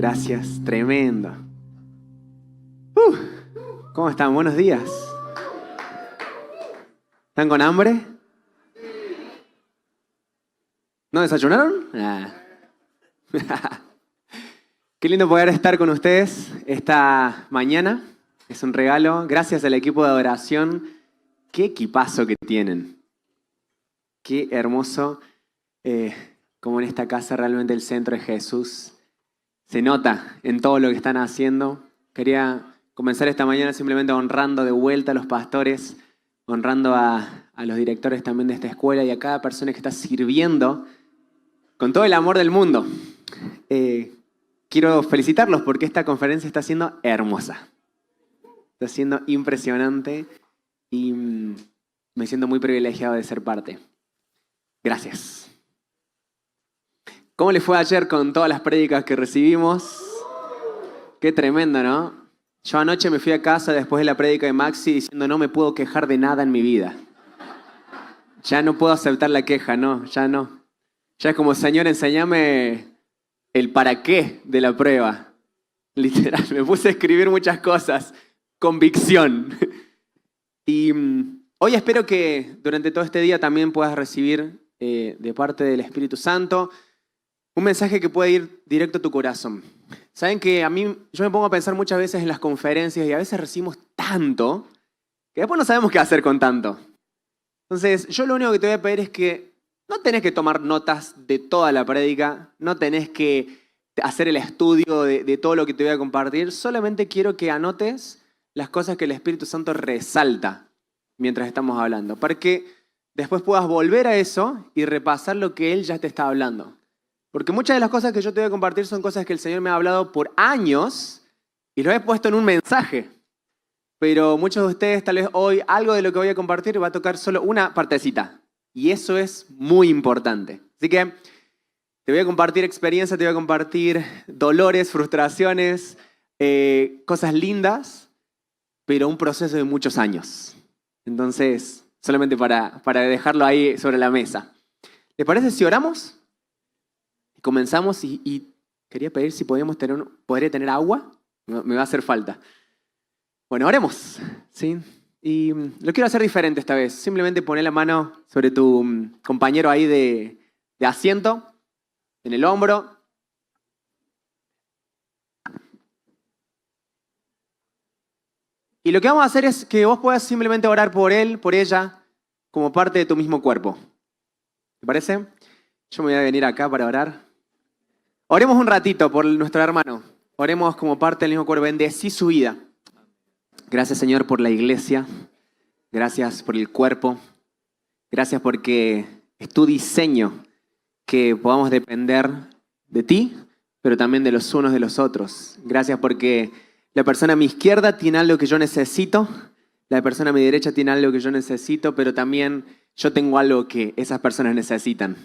gracias. Tremendo. ¿Cómo están? Buenos días. ¿Están con hambre? ¿No desayunaron? Qué lindo poder estar con ustedes esta mañana. Es un regalo. Gracias al equipo de adoración. Qué equipazo que tienen. Qué hermoso. Como en esta casa realmente el centro es Jesús. Se nota en todo lo que están haciendo. Quería comenzar esta mañana simplemente honrando de vuelta a los pastores, honrando a los directores también de esta escuela y a cada persona que está sirviendo con todo el amor del mundo. Quiero felicitarlos porque esta conferencia está siendo hermosa. Está siendo impresionante y me siento muy privilegiado de ser parte. Gracias. ¿Cómo les fue ayer con todas las prédicas que recibimos? Qué tremendo, ¿no? Yo anoche me fui a casa después de la prédica de Maxi diciendo no me puedo quejar de nada en mi vida. Ya no puedo aceptar la queja, no, ya no. Ya es como, Señor, enséñame el para qué de la prueba. Literal, me puse a escribir muchas cosas. Convicción. Y hoy espero que durante todo este día también puedas recibir de parte del Espíritu Santo un mensaje que puede ir directo a tu corazón. Saben que yo me pongo a pensar muchas veces en las conferencias y a veces recibimos tanto que después no sabemos qué hacer con tanto. Entonces, yo lo único que te voy a pedir es que no tenés que tomar notas de toda la prédica, no tenés que hacer el estudio de todo lo que te voy a compartir, solamente quiero que anotes las cosas que el Espíritu Santo resalta mientras estamos hablando, para que después puedas volver a eso y repasar lo que Él ya te está hablando. Porque muchas de las cosas que yo te voy a compartir son cosas que el Señor me ha hablado por años y lo he puesto en un mensaje. Pero muchos de ustedes tal vez hoy algo de lo que voy a compartir va a tocar solo una partecita. Y eso es muy importante. Así que te voy a compartir experiencias, te voy a compartir dolores, frustraciones, cosas lindas, pero un proceso de muchos años. Entonces, solamente para dejarlo ahí sobre la mesa. ¿Les parece si oramos? Comenzamos y quería pedir si podría tener agua. Me va a hacer falta. Bueno, oremos, ¿sí? Y lo quiero hacer diferente esta vez. Simplemente poner la mano sobre tu compañero ahí de asiento, en el hombro. Y lo que vamos a hacer es que vos puedas simplemente orar por él, por ella, como parte de tu mismo cuerpo. ¿Te parece? Yo me voy a venir acá para orar. Oremos un ratito por nuestro hermano. Oremos como parte del mismo cuerpo. Bendecí su vida. Gracias, Señor, por la iglesia. Gracias por el cuerpo. Gracias porque es tu diseño que podamos depender de ti, pero también de los unos de los otros. Gracias porque la persona a mi izquierda tiene algo que yo necesito. La persona a mi derecha tiene algo que yo necesito, pero también yo tengo algo que esas personas necesitan.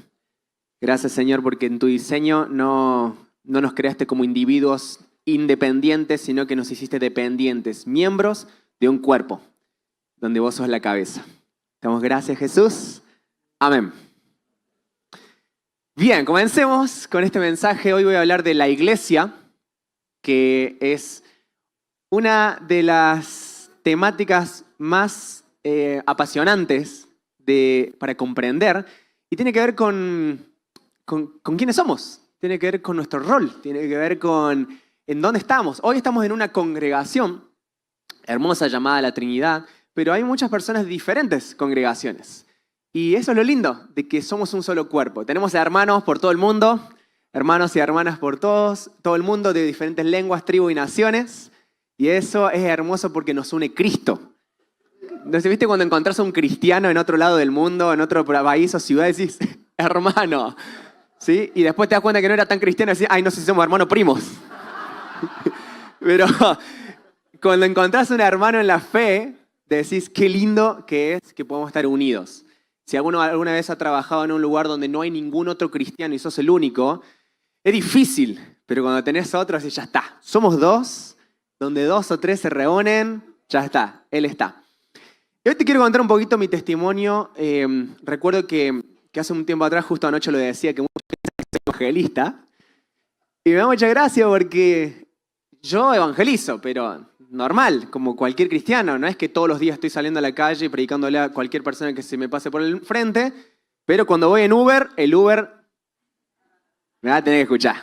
Gracias, Señor, porque en tu diseño no nos creaste como individuos independientes, sino que nos hiciste dependientes, miembros de un cuerpo, donde vos sos la cabeza. Te damos gracias, Jesús. Amén. Bien, comencemos con este mensaje. Hoy voy a hablar de la iglesia, que es una de las temáticas más apasionantes para comprender y tiene que ver con quiénes somos, tiene que ver con nuestro rol, tiene que ver con en dónde estamos. Hoy estamos en una congregación hermosa llamada La Trinidad, pero hay muchas personas de diferentes congregaciones. Y eso es lo lindo, de que somos un solo cuerpo. Tenemos hermanos por todo el mundo, hermanos y hermanas por todo el mundo, de diferentes lenguas, tribus y naciones. Y eso es hermoso porque nos une Cristo. Entonces, ¿viste cuando encontrás a un cristiano en otro lado del mundo, en otro país o ciudad, decís, hermano? ¿Sí? Y después te das cuenta que no era tan cristiano y decís, ay, no sé si somos hermanos primos. Pero cuando encontrás un hermano en la fe, decís, qué lindo que es que podemos estar unidos. Si alguno alguna vez ha trabajado en un lugar donde no hay ningún otro cristiano y sos el único, es difícil, pero cuando tenés a otro, decís, ya está. Somos dos, donde 2 o 3 se reúnen, ya está, Él está. Y hoy te quiero contar un poquito mi testimonio. Recuerdo que hace un tiempo atrás, justo anoche lo decía, que muchos piensan que soy evangelista. Y me da mucha gracia porque yo evangelizo, pero normal, como cualquier cristiano. No es que todos los días estoy saliendo a la calle y predicándole a cualquier persona que se me pase por el frente, pero cuando voy en Uber, el Uber me va a tener que escuchar.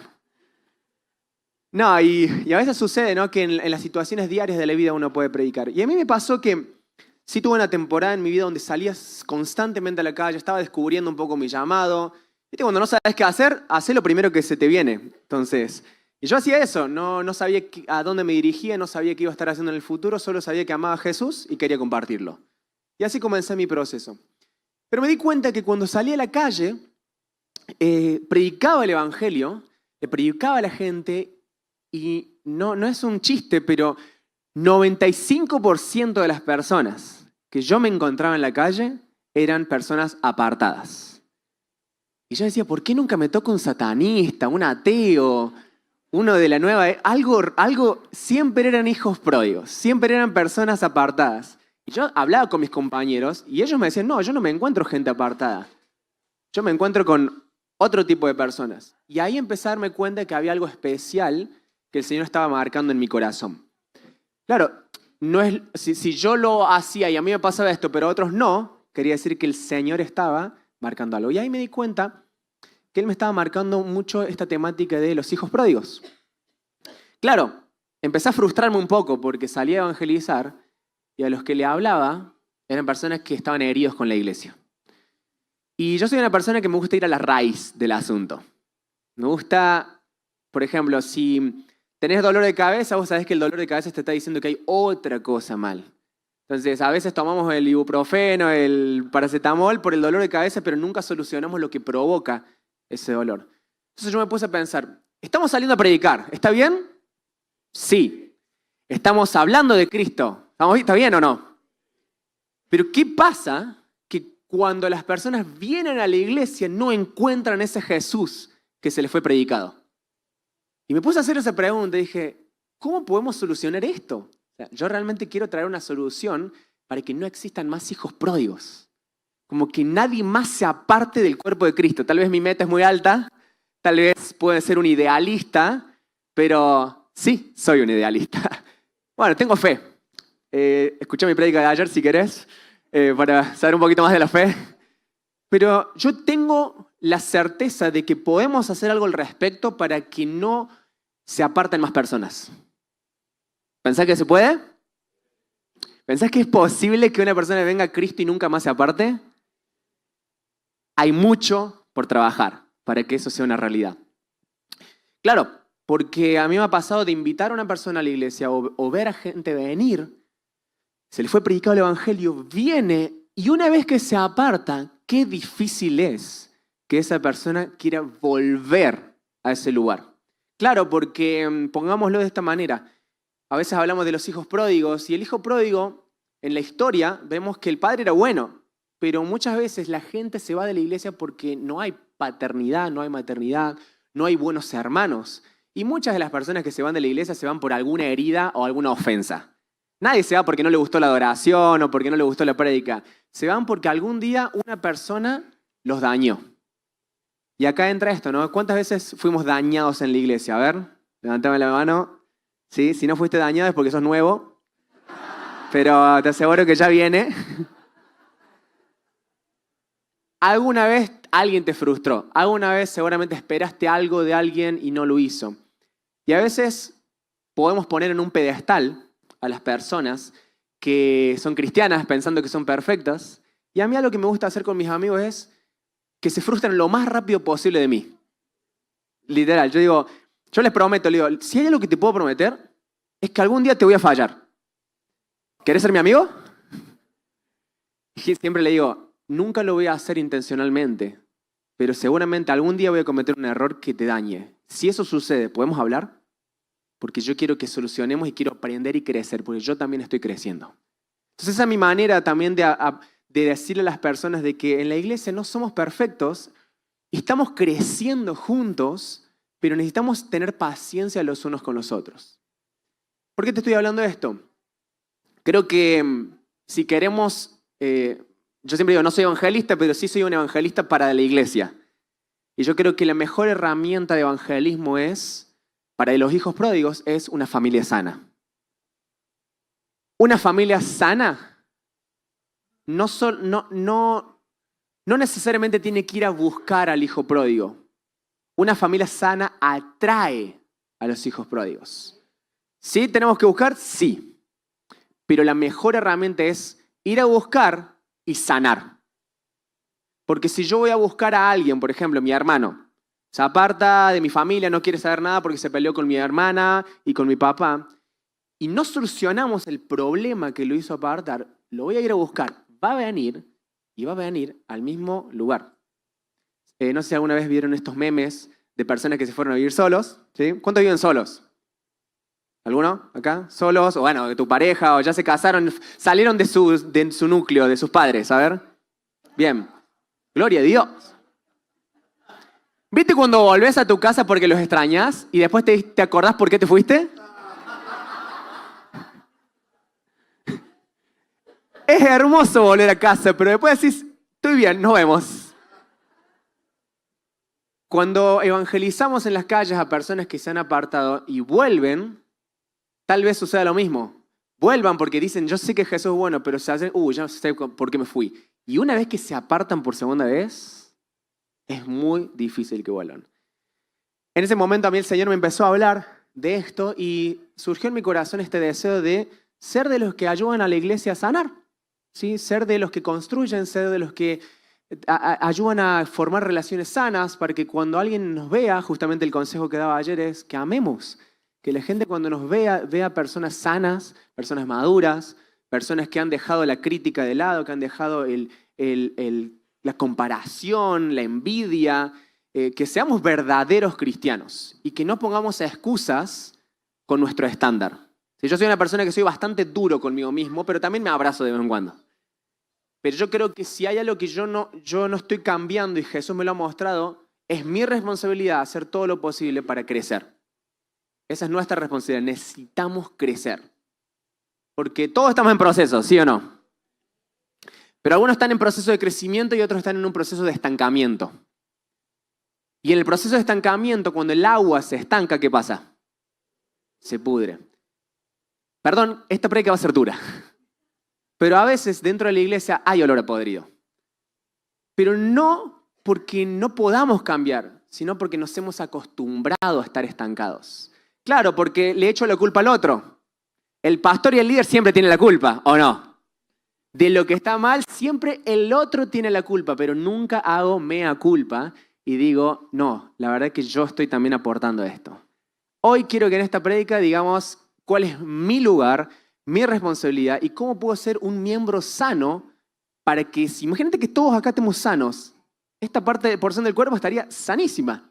No, y a veces sucede, ¿no?, que en las situaciones diarias de la vida uno puede predicar. Y a mí me pasó que sí tuve una temporada en mi vida donde salías constantemente a la calle, estaba descubriendo un poco mi llamado. ¿Viste? Cuando no sabes qué hacer, hacé lo primero que se te viene. Entonces, y yo hacía eso, no sabía a dónde me dirigía, no sabía qué iba a estar haciendo en el futuro, solo sabía que amaba a Jesús y quería compartirlo. Y así comencé mi proceso. Pero me di cuenta que cuando salí a la calle, predicaba el Evangelio, le predicaba a la gente y no es un chiste, pero 95% de las personas que yo me encontraba en la calle eran personas apartadas. Y yo decía, ¿por qué nunca me toca un satanista, un ateo, uno de la nueva? Algo, siempre eran hijos pródigos, siempre eran personas apartadas. Y yo hablaba con mis compañeros y ellos me decían, no, yo no me encuentro gente apartada. Yo me encuentro con otro tipo de personas. Y ahí empecé a darme cuenta que había algo especial que el Señor estaba marcando en mi corazón. Claro, no es, si yo lo hacía y a mí me pasaba esto, pero a otros no, quería decir que el Señor estaba marcando algo. Y ahí me di cuenta que Él me estaba marcando mucho esta temática de los hijos pródigos. Claro, empecé a frustrarme un poco porque salí a evangelizar y a los que le hablaba eran personas que estaban heridos con la iglesia. Y yo soy una persona que me gusta ir a la raíz del asunto. Me gusta, por ejemplo, si tenés dolor de cabeza, vos sabés que el dolor de cabeza te está diciendo que hay otra cosa mal. Entonces, a veces tomamos el ibuprofeno, el paracetamol por el dolor de cabeza, pero nunca solucionamos lo que provoca ese dolor. Entonces yo me puse a pensar, ¿estamos saliendo a predicar? ¿Está bien? Sí. ¿Estamos hablando de Cristo? ¿Está bien o no? Pero ¿qué pasa que cuando las personas vienen a la iglesia no encuentran ese Jesús que se les fue predicado? Y me puse a hacer esa pregunta y dije, ¿cómo podemos solucionar esto? O sea, yo realmente quiero traer una solución para que no existan más hijos pródigos. Como que nadie más se aparte del cuerpo de Cristo. Tal vez mi meta es muy alta, tal vez puede ser un idealista, pero sí, soy un idealista. Bueno, tengo fe. Escuché mi prédica de ayer si querés, para saber un poquito más de la fe. Pero yo tengo la certeza de que podemos hacer algo al respecto para que no se aparten más personas. ¿Pensás que se puede? ¿Pensás que es posible que una persona venga a Cristo y nunca más se aparte? Hay mucho por trabajar para que eso sea una realidad. Claro, porque a mí me ha pasado de invitar a una persona a la iglesia o ver a gente venir, se le fue predicado el Evangelio, viene y una vez que se aparta, qué difícil es que esa persona quiera volver a ese lugar. Claro, porque pongámoslo de esta manera, a veces hablamos de los hijos pródigos y el hijo pródigo, en la historia, vemos que el padre era bueno, pero muchas veces la gente se va de la iglesia porque no hay paternidad, no hay maternidad, no hay buenos hermanos. Y muchas de las personas que se van de la iglesia se van por alguna herida o alguna ofensa. Nadie se va porque no le gustó la adoración o porque no le gustó la prédica. Se van porque algún día una persona los dañó. Y acá entra esto, ¿no? ¿Cuántas veces fuimos dañados en la iglesia? A ver, levántame la mano. ¿Sí? Si no fuiste dañado es porque sos nuevo. Pero te aseguro que ya viene. ¿Alguna vez alguien te frustró? ¿Alguna vez seguramente esperaste algo de alguien y no lo hizo? Y a veces podemos poner en un pedestal a las personas que son cristianas pensando que son perfectas. Y a mí algo que me gusta hacer con mis amigos es que se frustren lo más rápido posible de mí. Literal, yo les prometo, le digo, si hay algo que te puedo prometer, es que algún día te voy a fallar. ¿Querés ser mi amigo? Y siempre le digo, nunca lo voy a hacer intencionalmente, pero seguramente algún día voy a cometer un error que te dañe. Si eso sucede, ¿podemos hablar? Porque yo quiero que solucionemos y quiero aprender y crecer, porque yo también estoy creciendo. Entonces esa es mi manera también de decirle a las personas de que en la iglesia no somos perfectos, estamos creciendo juntos, pero necesitamos tener paciencia los unos con los otros. ¿Por qué te estoy hablando de esto? Creo que si queremos, yo siempre digo, no soy evangelista, pero sí soy un evangelista para la iglesia. Y yo creo que la mejor herramienta de evangelismo es para los hijos pródigos es una familia sana. Una familia sana no necesariamente tiene que ir a buscar al hijo pródigo. Una familia sana atrae a los hijos pródigos. ¿Sí? ¿Tenemos que buscar? Sí. Pero la mejor herramienta es ir a buscar y sanar. Porque si yo voy a buscar a alguien, por ejemplo, mi hermano, se aparta de mi familia, no quiere saber nada porque se peleó con mi hermana y con mi papá, y no solucionamos el problema que lo hizo apartar, lo voy a ir a buscar. Va a venir y va a venir al mismo lugar. No sé si alguna vez vieron estos memes de personas que se fueron a vivir solos. ¿Sí? ¿Cuántos viven solos? ¿Alguno acá? ¿Solos? O bueno, de tu pareja, o ya se casaron, salieron de su núcleo, de sus padres. A ver. Bien. Gloria a Dios. ¿Viste cuando volvés a tu casa porque los extrañas y después te acordás por qué te fuiste? Es hermoso volver a casa, pero después decís, estoy bien, nos vemos. Cuando evangelizamos en las calles a personas que se han apartado y vuelven, tal vez suceda lo mismo. Vuelvan porque dicen, yo sé que Jesús es bueno, pero se hacen, ya sé por qué me fui. Y una vez que se apartan por segunda vez, es muy difícil que vuelvan. En ese momento a mí el Señor me empezó a hablar de esto y surgió en mi corazón este deseo de ser de los que ayudan a la iglesia a sanar. ¿Sí? Ser de los que construyen, ser de los que ayudan a formar relaciones sanas para que cuando alguien nos vea, justamente el consejo que daba ayer es que amemos. Que la gente cuando nos vea personas sanas, personas maduras, personas que han dejado la crítica de lado, que han dejado la comparación, la envidia, que seamos verdaderos cristianos y que no pongamos excusas con nuestro estándar. Yo soy una persona que soy bastante duro conmigo mismo, pero también me abrazo de vez en cuando. Pero yo creo que si hay algo que yo no estoy cambiando y Jesús me lo ha mostrado, es mi responsabilidad hacer todo lo posible para crecer. Esa es nuestra responsabilidad. Necesitamos crecer. Porque todos estamos en proceso, ¿sí o no? Pero algunos están en proceso de crecimiento y otros están en un proceso de estancamiento. Y en el proceso de estancamiento, cuando el agua se estanca, ¿qué pasa? Se pudre. Perdón, esta prédica va a ser dura. Pero a veces dentro de la iglesia hay olor a podrido. Pero no porque no podamos cambiar, sino porque nos hemos acostumbrado a estar estancados. Claro, porque le echo la culpa al otro. El pastor y el líder siempre tienen la culpa, ¿o no? De lo que está mal, siempre el otro tiene la culpa, pero nunca hago mea culpa y digo, no, la verdad es que yo estoy también aportando esto. Hoy quiero que en esta prédica digamos cuál es mi lugar, mi responsabilidad y cómo puedo ser un miembro sano para que, imagínate que todos acá estemos sanos, esta porción del cuerpo estaría sanísima.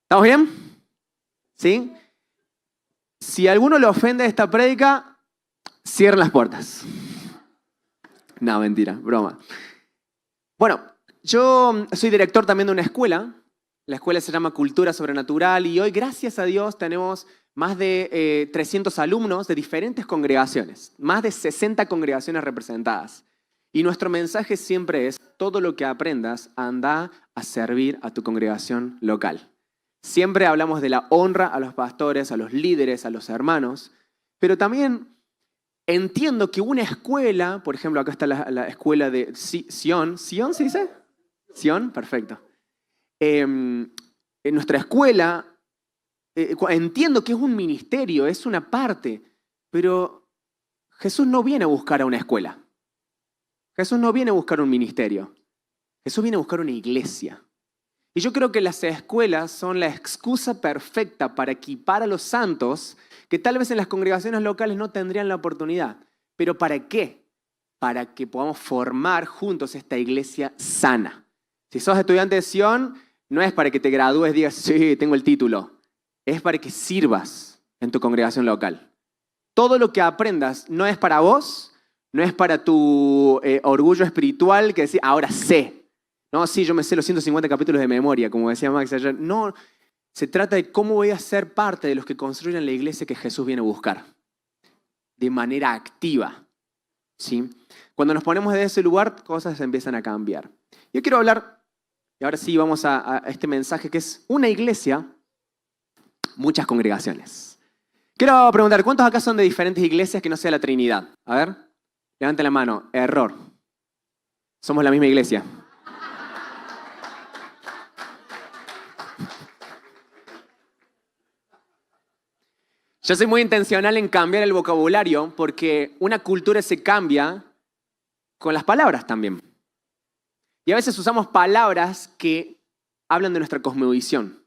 ¿Estamos bien? ¿Sí? Si alguno le ofende esta prédica, cierren las puertas. No, mentira, broma. Bueno, yo soy director también de una escuela. La escuela se llama Cultura Sobrenatural y hoy, gracias a Dios, tenemos más de 300 alumnos de diferentes congregaciones, más de 60 congregaciones representadas. Y nuestro mensaje siempre es, todo lo que aprendas, anda a servir a tu congregación local. Siempre hablamos de la honra a los pastores, a los líderes, a los hermanos, pero también entiendo que una escuela, por ejemplo, acá está la escuela de Sion. ¿Sion se dice? ¿Sion? Perfecto. En nuestra escuela, entiendo que es un ministerio, es una parte, pero Jesús no viene a buscar a una escuela. Jesús no viene a buscar un ministerio. Jesús viene a buscar una iglesia. Y yo creo que las escuelas son la excusa perfecta para equipar a los santos que tal vez en las congregaciones locales no tendrían la oportunidad. ¿Pero para qué? Para que podamos formar juntos esta iglesia sana. Si sos estudiante de Sion, no es para que te gradúes y digas, sí, tengo el título. Es para que sirvas en tu congregación local. Todo lo que aprendas no es para vos, no es para tu orgullo espiritual que decís, ahora sé. No, sí, yo me sé los 150 capítulos de memoria, como decía Max ayer. No, se trata de cómo voy a ser parte de los que construyen la iglesia que Jesús viene a buscar. De manera activa. ¿Sí? Cuando nos ponemos de ese lugar, cosas empiezan a cambiar. Yo quiero hablar, y ahora sí vamos a este mensaje, que es una iglesia muchas congregaciones. Quiero preguntar, ¿cuántos acá son de diferentes iglesias que no sea la Trinidad? A ver, levanten la mano. Error. Somos la misma iglesia. Yo soy muy intencional en cambiar el vocabulario porque una cultura se cambia con las palabras también. Y a veces usamos palabras que hablan de nuestra cosmovisión.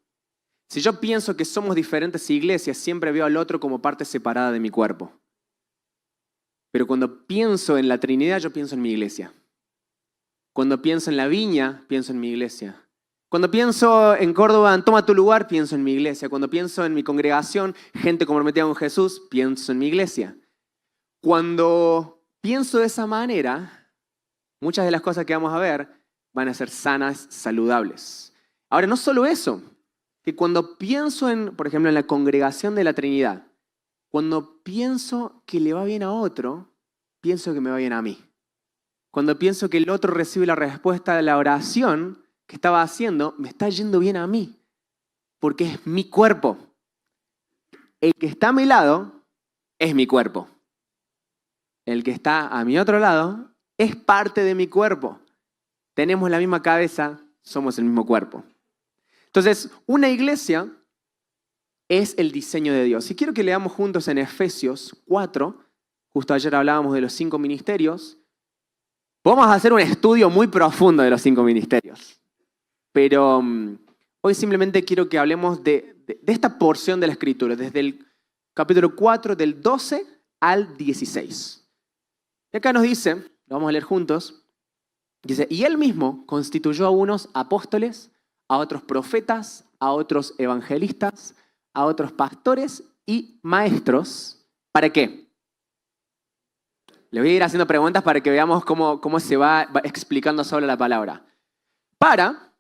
Si yo pienso que somos diferentes iglesias, siempre veo al otro como parte separada de mi cuerpo. Pero cuando pienso en la Trinidad, yo pienso en mi iglesia. Cuando pienso en la viña, pienso en mi iglesia. Cuando pienso en Córdoba, en Toma tu lugar, pienso en mi iglesia. Cuando pienso en mi congregación, gente comprometida con Jesús, pienso en mi iglesia. Cuando pienso de esa manera, muchas de las cosas que vamos a ver van a ser sanas, saludables. Ahora, no solo eso, que cuando pienso en, por ejemplo, en la congregación de la Trinidad, cuando pienso que le va bien a otro, pienso que me va bien a mí. Cuando pienso que el otro recibe la respuesta de la oración que estaba haciendo, me está yendo bien a mí, porque es mi cuerpo. El que está a mi lado es mi cuerpo. El que está a mi otro lado es parte de mi cuerpo. Tenemos la misma cabeza, somos el mismo cuerpo. Entonces, una iglesia es el diseño de Dios. Y quiero que leamos juntos en Efesios 4, justo ayer hablábamos de los 5 ministerios. Vamos a hacer un estudio muy profundo de los 5 ministerios. Pero hoy simplemente quiero que hablemos de esta porción de la Escritura, desde el capítulo 4, del 12 al 16. Y acá nos dice, lo vamos a leer juntos, dice, y él mismo constituyó a unos apóstoles, a otros profetas, a otros evangelistas, a otros pastores y maestros. ¿Para qué? Le voy a ir haciendo preguntas para que veamos cómo se va explicando sobre la palabra. Para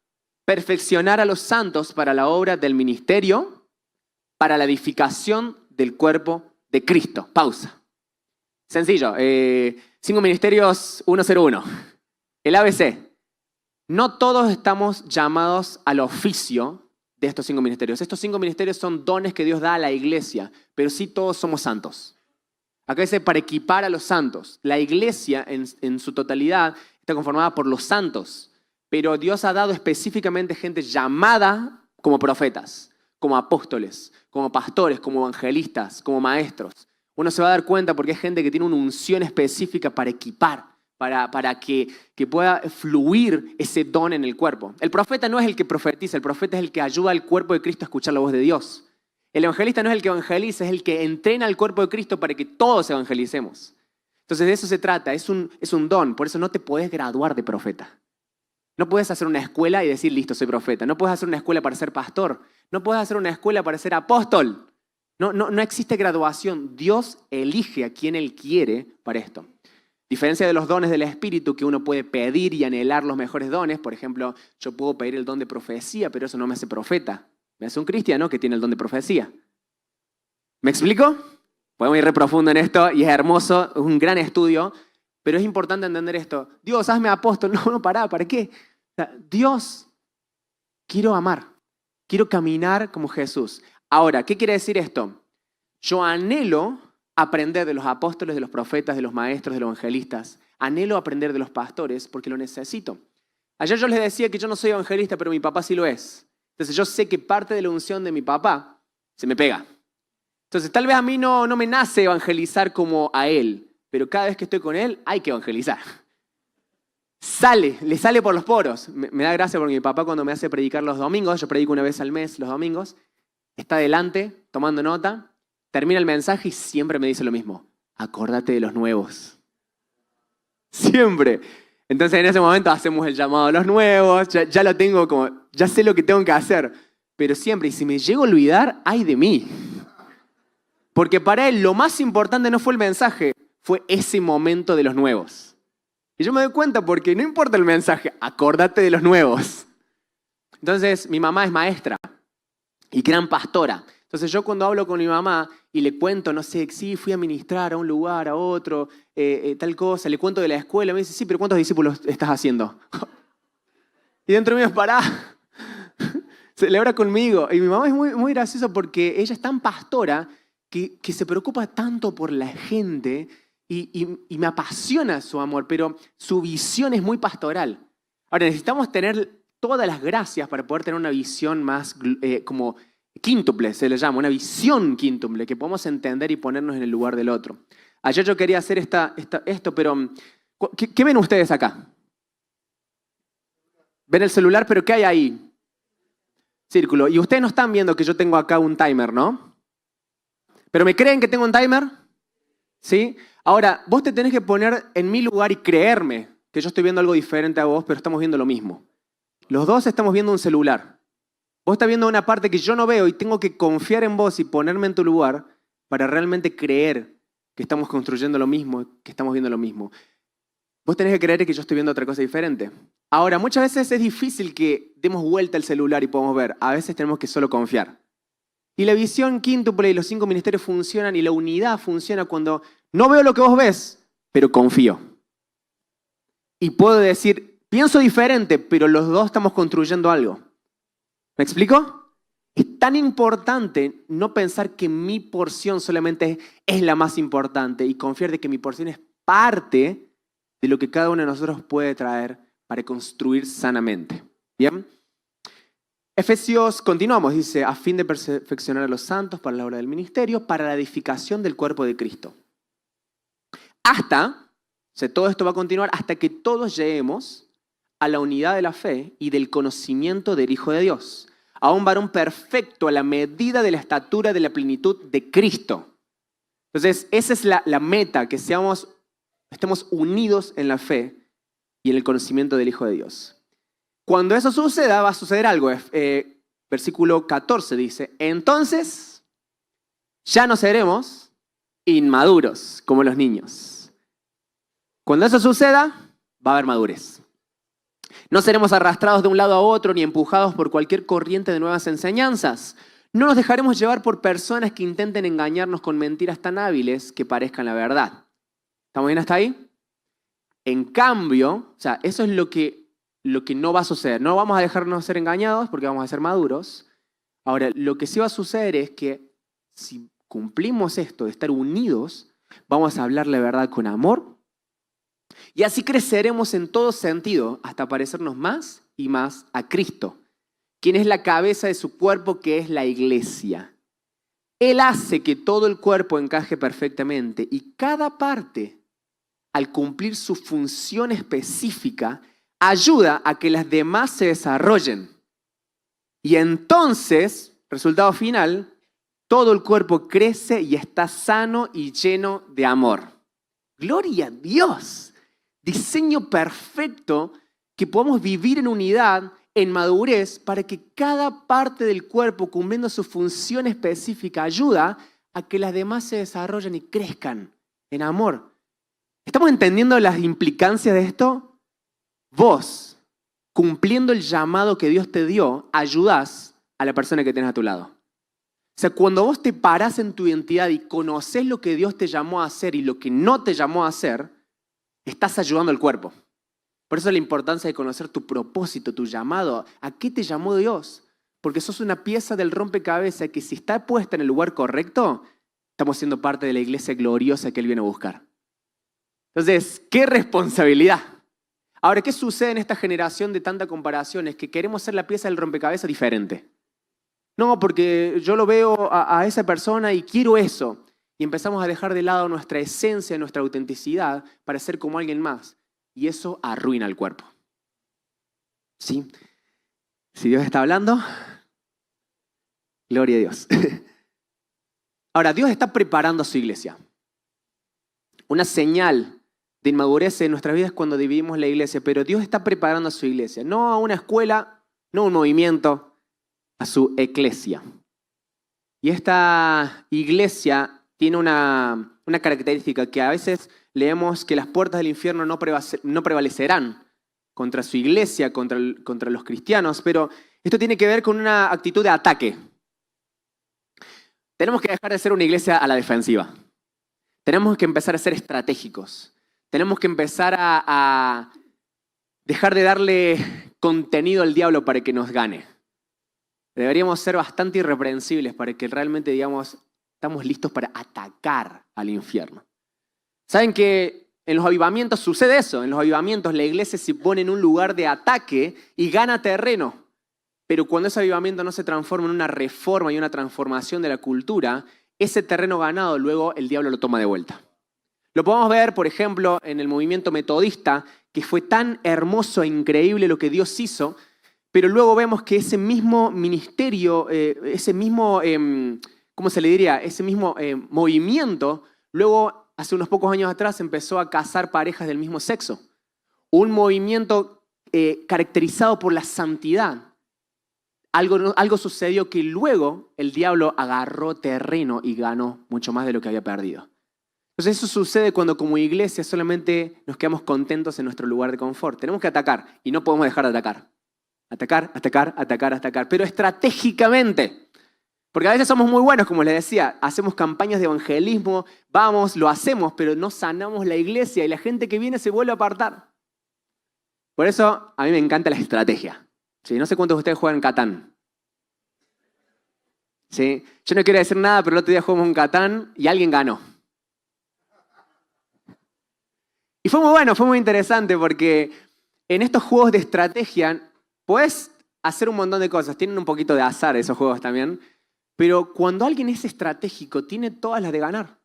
perfeccionar a los santos para la obra del ministerio, para la edificación del cuerpo de Cristo. Pausa. Sencillo. 5 ministerios 101. El ABC. No todos estamos llamados al oficio de estos 5 ministerios. Estos 5 ministerios son dones que Dios da a la iglesia, pero sí todos somos santos. Acá dice para equipar a los santos. La iglesia en su totalidad está conformada por los santos. Pero Dios ha dado específicamente gente llamada como profetas, como apóstoles, como pastores, como evangelistas, como maestros. Uno se va a dar cuenta porque es gente que tiene una unción específica para equipar, para que pueda fluir ese don en el cuerpo. El profeta no es el que profetiza, el profeta es el que ayuda al cuerpo de Cristo a escuchar la voz de Dios. El evangelista no es el que evangeliza, es el que entrena al cuerpo de Cristo para que todos evangelicemos. Entonces de eso se trata, es un don, por eso no te puedes graduar de profeta. No puedes hacer una escuela y decir, listo, soy profeta. No puedes hacer una escuela para ser pastor. No puedes hacer una escuela para ser apóstol. No existe graduación. Dios elige a quien Él quiere para esto. Diferencia de los dones del Espíritu, que uno puede pedir y anhelar los mejores dones. Por ejemplo, yo puedo pedir el don de profecía, pero eso no me hace profeta. Me hace un cristiano que tiene el don de profecía. ¿Me explico? Podemos ir re profundo en esto y es hermoso, es un gran estudio. Pero es importante entender esto. Dios, hazme apóstol. No, ¿para qué? O sea, Dios, quiero amar. Quiero caminar como Jesús. Ahora, ¿qué quiere decir esto? Yo anhelo aprender de los apóstoles, de los profetas, de los maestros, de los evangelistas. Anhelo aprender de los pastores porque lo necesito. Ayer yo les decía que yo no soy evangelista, pero mi papá sí lo es. Entonces yo sé que parte de la unción de mi papá se me pega. Entonces tal vez a mí no me nace evangelizar como a él. Pero cada vez que estoy con él, hay que evangelizar. Le sale por los poros. Me da gracia porque mi papá cuando me hace predicar los domingos, yo predico una vez al mes los domingos, está delante, tomando nota, termina el mensaje y siempre me dice lo mismo. Acórdate de los nuevos. Siempre. Entonces en ese momento hacemos el llamado a los nuevos, ya lo tengo como, ya sé lo que tengo que hacer. Pero siempre, y si me llego a olvidar, ay de mí. Porque para él lo más importante no fue el mensaje, fue ese momento de los nuevos. Y yo me doy cuenta porque no importa el mensaje, acórdate de los nuevos. Entonces, mi mamá es maestra y gran pastora. Entonces, yo cuando hablo con mi mamá y le cuento, no sé, sí, fui a ministrar a un lugar, a otro, tal cosa, le cuento de la escuela, me dice, sí, pero ¿cuántos discípulos estás haciendo? Y dentro mío es, pará. celebra conmigo. Y mi mamá es muy graciosa porque ella es tan pastora que se preocupa tanto por la gente y me apasiona su amor, pero su visión es muy pastoral. Ahora, necesitamos tener todas las gracias para poder tener una visión más como quíntuple, se le llama, una visión quíntuple, que podamos entender y ponernos en el lugar del otro. Ayer yo quería hacer esto, pero ¿qué ven ustedes acá? ¿Ven el celular? ¿Pero qué hay ahí? Círculo. Y ustedes no están viendo que yo tengo acá un timer, ¿no? ¿Pero me creen que tengo un timer? ¿Sí? Ahora, vos te tenés que poner en mi lugar y creerme que yo estoy viendo algo diferente a vos, pero estamos viendo lo mismo. Los dos estamos viendo un celular. Vos estás viendo una parte que yo no veo y tengo que confiar en vos y ponerme en tu lugar para realmente creer que estamos construyendo lo mismo, que estamos viendo lo mismo. Vos tenés que creer que yo estoy viendo otra cosa diferente. Ahora, muchas veces es difícil que demos vuelta al celular y podamos ver. A veces tenemos que solo confiar. Y la visión quíntuple y los 5 ministerios funcionan y la unidad funciona cuando no veo lo que vos ves, pero confío. Y puedo decir, pienso diferente, pero los dos estamos construyendo algo. ¿Me explico? Es tan importante no pensar que mi porción solamente es la más importante y confiar de que mi porción es parte de lo que cada uno de nosotros puede traer para construir sanamente. ¿Bien? Efesios, continuamos, dice, a fin de perfeccionar a los santos para la obra del ministerio, para la edificación del cuerpo de Cristo. Todo esto va a continuar hasta que todos lleguemos a la unidad de la fe y del conocimiento del Hijo de Dios, a un varón perfecto a la medida de la estatura de la plenitud de Cristo. Entonces, esa es la meta, que estemos unidos en la fe y en el conocimiento del Hijo de Dios. Cuando eso suceda, va a suceder algo. Versículo 14 dice, entonces ya no seremos inmaduros como los niños. Cuando eso suceda, va a haber madurez. No seremos arrastrados de un lado a otro ni empujados por cualquier corriente de nuevas enseñanzas. No nos dejaremos llevar por personas que intenten engañarnos con mentiras tan hábiles que parezcan la verdad. ¿Estamos bien hasta ahí? En cambio, eso es lo que no va a suceder. No vamos a dejarnos ser engañados porque vamos a ser maduros. Ahora, lo que sí va a suceder es que si cumplimos esto de estar unidos, vamos a hablar la verdad con amor y así creceremos en todo sentido hasta parecernos más y más a Cristo, quien es la cabeza de su cuerpo, que es la iglesia. Él hace que todo el cuerpo encaje perfectamente y cada parte, al cumplir su función específica, ayuda a que las demás se desarrollen. Y entonces, resultado final, todo el cuerpo crece y está sano y lleno de amor. ¡Gloria a Dios! Diseño perfecto que podamos vivir en unidad, en madurez, para que cada parte del cuerpo, cumpliendo su función específica, ayuda a que las demás se desarrollen y crezcan en amor. ¿Estamos entendiendo las implicancias de esto? Vos, cumpliendo el llamado que Dios te dio, ayudás a la persona que tenés a tu lado. O sea, cuando vos te parás en tu identidad y conocés lo que Dios te llamó a hacer y lo que no te llamó a hacer, estás ayudando al cuerpo. Por eso la importancia de conocer tu propósito, tu llamado. ¿A qué te llamó Dios? Porque sos una pieza del rompecabezas que si está puesta en el lugar correcto, estamos siendo parte de la iglesia gloriosa que Él viene a buscar. Entonces, ¡qué responsabilidad! Ahora, ¿qué sucede en esta generación de tanta comparación? Es que queremos ser la pieza del rompecabezas diferente. No, porque yo lo veo a esa persona y quiero eso. Y empezamos a dejar de lado nuestra esencia, nuestra autenticidad para ser como alguien más. Y eso arruina el cuerpo. ¿Sí? Si Dios está hablando, gloria a Dios. Ahora, Dios está preparando a su iglesia. Una señal de inmadurez en nuestras vidas es cuando dividimos la iglesia, pero Dios está preparando a su iglesia, no a una escuela, no a un movimiento, a su eclesia. Y esta iglesia tiene una característica que a veces leemos que las puertas del infierno no prevalecerán contra su iglesia, contra los cristianos, pero esto tiene que ver con una actitud de ataque. Tenemos que dejar de ser una iglesia a la defensiva. Tenemos que empezar a ser estratégicos. Tenemos que empezar a dejar de darle contenido al diablo para que nos gane. Deberíamos ser bastante irreprensibles para que realmente digamos, estamos listos para atacar al infierno. ¿Saben que en los avivamientos sucede eso? En los avivamientos la iglesia se pone en un lugar de ataque y gana terreno. Pero cuando ese avivamiento no se transforma en una reforma y una transformación de la cultura, ese terreno ganado luego el diablo lo toma de vuelta. Lo podemos ver, por ejemplo, en el movimiento metodista, que fue tan hermoso e increíble lo que Dios hizo, pero luego vemos que ese mismo ministerio, ese mismo, ¿cómo se le diría? Ese mismo movimiento, luego hace unos pocos años atrás empezó a casar parejas del mismo sexo. Un movimiento caracterizado por la santidad. Algo sucedió que luego el diablo agarró terreno y ganó mucho más de lo que había perdido. Entonces eso sucede cuando como iglesia solamente nos quedamos contentos en nuestro lugar de confort. Tenemos que atacar y no podemos dejar de atacar. Atacar, atacar, atacar, atacar. Pero estratégicamente. Porque a veces somos muy buenos, como les decía. Hacemos campañas de evangelismo, vamos, lo hacemos, pero no sanamos la iglesia y la gente que viene se vuelve a apartar. Por eso a mí me encanta la estrategia. ¿Sí? No sé cuántos de ustedes juegan Catán. ¿Sí? Yo no quiero decir nada, pero el otro día jugamos un Catán y alguien ganó. Y fue muy bueno, fue muy interesante porque en estos juegos de estrategia puedes hacer un montón de cosas. Tienen un poquito de azar esos juegos también. Pero cuando alguien es estratégico, tiene todas las de ganar.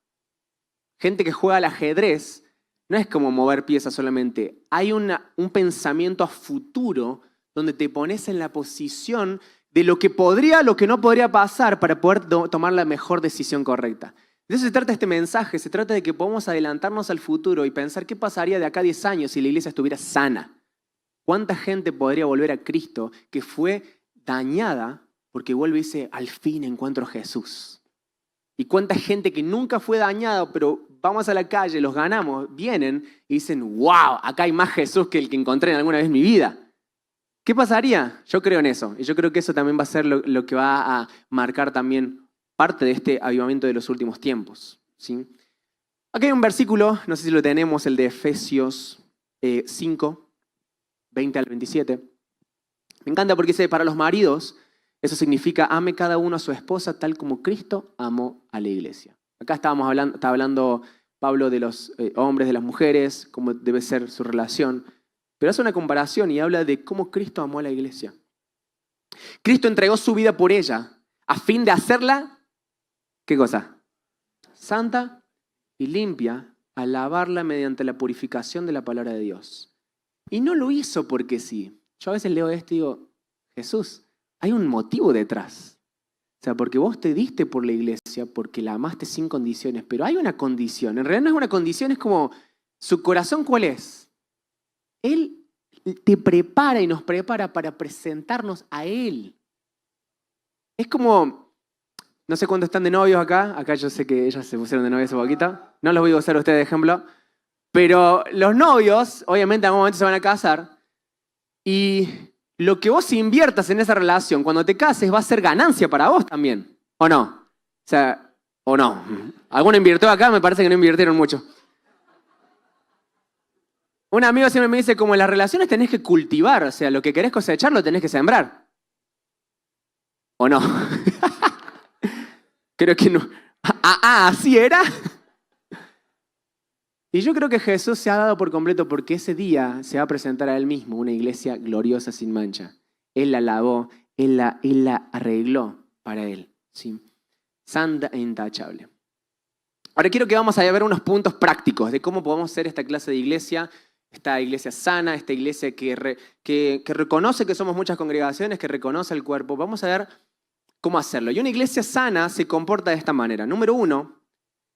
Gente que juega al ajedrez no es como mover piezas solamente. Hay un pensamiento a futuro donde te pones en la posición de lo que podría, lo que no podría pasar para poder tomar la mejor decisión correcta. De eso se trata este mensaje, se trata de que podamos adelantarnos al futuro y pensar qué pasaría de acá a 10 años si la iglesia estuviera sana. ¿Cuánta gente podría volver a Cristo que fue dañada porque vuelve y dice, al fin encuentro a Jesús? ¿Y cuánta gente que nunca fue dañada, pero vamos a la calle, los ganamos, vienen y dicen, wow, acá hay más Jesús que el que encontré en alguna vez en mi vida? ¿Qué pasaría? Yo creo en eso. Y yo creo que eso también va a ser lo que va a marcar también parte de este avivamiento de los últimos tiempos. ¿Sí? Aquí hay un versículo, no sé si lo tenemos, el de Efesios 5, 20 al 27. Me encanta porque dice, para los maridos, eso significa, ame cada uno a su esposa tal como Cristo amó a la iglesia. Acá está hablando Pablo de los hombres, de las mujeres, cómo debe ser su relación. Pero hace una comparación y habla de cómo Cristo amó a la iglesia. Cristo entregó su vida por ella a fin de hacerla, ¿qué cosa? Santa y limpia, al lavarla mediante la purificación de la palabra de Dios. Y no lo hizo porque sí. Yo a veces leo esto y digo, Jesús, hay un motivo detrás. O sea, porque vos te diste por la iglesia, porque la amaste sin condiciones, pero hay una condición. En realidad no es una condición, es como, ¿su corazón cuál es? Él te prepara y nos prepara para presentarnos a Él. Es como, no sé cuántos están de novios acá. Acá yo sé que ellos se pusieron de novios hace poquito. No los voy a usar a ustedes de ejemplo. Pero los novios, obviamente, en algún momento se van a casar. Y lo que vos inviertas en esa relación, cuando te cases, va a ser ganancia para vos también. ¿O no? O sea, ¿o no? ¿Alguno invirtió acá? Me parece que no invirtieron mucho. Un amigo siempre me dice, como en las relaciones tenés que cultivar. O sea, lo que querés cosechar lo tenés que sembrar. ¿O no? Creo que no. ¿Así era? Y yo creo que Jesús se ha dado por completo porque ese día se va a presentar a Él mismo, una iglesia gloriosa sin mancha. Él la lavó, Él la arregló para Él. ¿Sí? Santa e intachable. Ahora quiero que vamos a ver unos puntos prácticos de cómo podemos ser esta clase de iglesia, esta iglesia sana, esta iglesia que reconoce que somos muchas congregaciones, que reconoce el cuerpo. Vamos a ver cómo hacerlo. Y una iglesia sana se comporta de esta manera. Número 1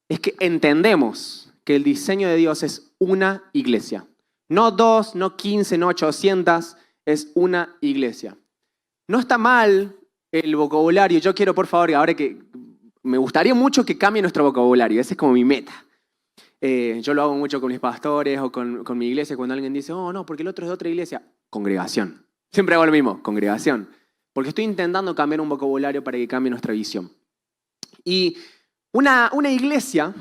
es que entendemos que el diseño de Dios es una iglesia. No 2, no 15, no 800, es una iglesia. No está mal el vocabulario. Yo quiero, por favor, ahora que me gustaría mucho que cambie nuestro vocabulario. Esa es como mi meta. Yo lo hago mucho con mis pastores o con mi iglesia cuando alguien dice, oh, no, porque el otro es de otra iglesia. Congregación. Siempre hago lo mismo, congregación. Porque estoy intentando cambiar un vocabulario para que cambie nuestra visión. Y una iglesia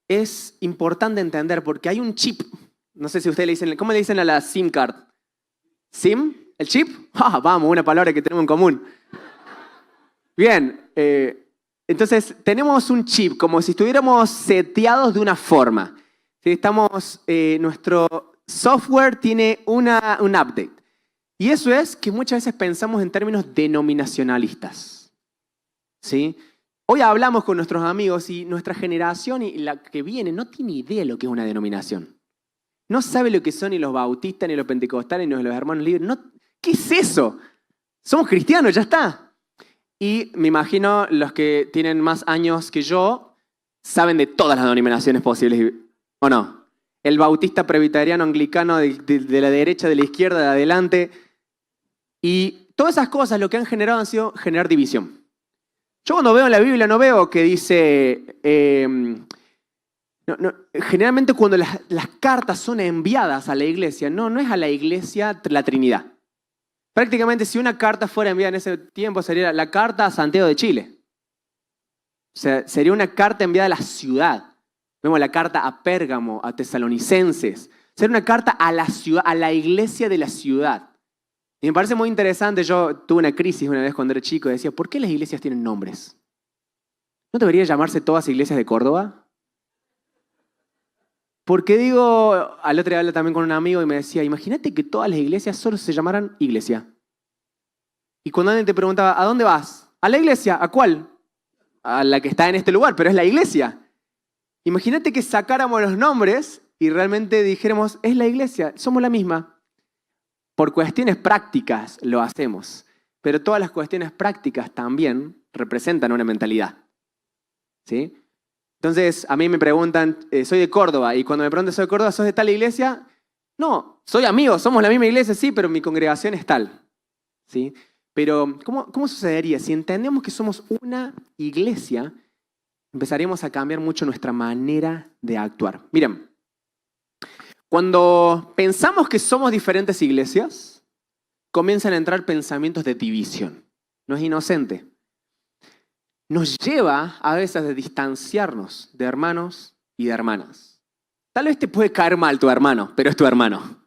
es importante entender porque hay un chip. No sé si ustedes le dicen, ¿cómo le dicen a la SIM card? ¿SIM? ¿El chip? Ah, vamos, una palabra que tenemos en común. Bien, entonces tenemos un chip, como si estuviéramos seteados de una forma. ¿Sí? Nuestro software tiene un update. Y eso es que muchas veces pensamos en términos denominacionalistas. ¿Sí? Hoy hablamos con nuestros amigos y nuestra generación y la que viene no tiene idea de lo que es una denominación. No sabe lo que son ni los bautistas, ni los pentecostales, ni los hermanos libres. No, ¿qué es eso? Somos cristianos, ya está. Y me imagino los que tienen más años que yo saben de todas las denominaciones posibles, ¿o no? El bautista, presbiteriano, anglicano, de la derecha, de la izquierda, de adelante. Y todas esas cosas lo que han generado han sido generar división. Yo cuando veo en la Biblia no veo que dice... generalmente cuando las cartas son enviadas a la iglesia, no es a la iglesia la Trinidad. Prácticamente si una carta fuera enviada en ese tiempo sería la carta a Santiago de Chile. O sea, sería una carta enviada a la ciudad. Vemos la carta a Pérgamo, a Tesalonicenses. Sería una carta a la ciudad, a la iglesia de la ciudad. Y me parece muy interesante, yo tuve una crisis una vez cuando era chico y decía, ¿por qué las iglesias tienen nombres? ¿No debería llamarse todas iglesias de Córdoba? Porque digo, al otro día hablé también con un amigo y me decía, imagínate que todas las iglesias solo se llamaran iglesia. Y cuando alguien te preguntaba, ¿a dónde vas? ¿A la iglesia? ¿A cuál? A la que está en este lugar, pero es la iglesia. Imagínate que sacáramos los nombres y realmente dijéramos, es la iglesia, somos la misma. Por cuestiones prácticas lo hacemos, pero todas las cuestiones prácticas también representan una mentalidad. ¿Sí? Entonces, a mí me preguntan, soy de Córdoba, y cuando me preguntan, ¿soy de Córdoba? ¿Sos de tal iglesia? No, soy amigo, somos la misma iglesia, sí, pero mi congregación es tal. ¿Sí? Pero, ¿cómo sucedería? Si entendemos que somos una iglesia, empezaríamos a cambiar mucho nuestra manera de actuar. Miren, cuando pensamos que somos diferentes iglesias, comienzan a entrar pensamientos de división. No es inocente. Nos lleva a veces a distanciarnos de hermanos y de hermanas. Tal vez te puede caer mal tu hermano, pero es tu hermano.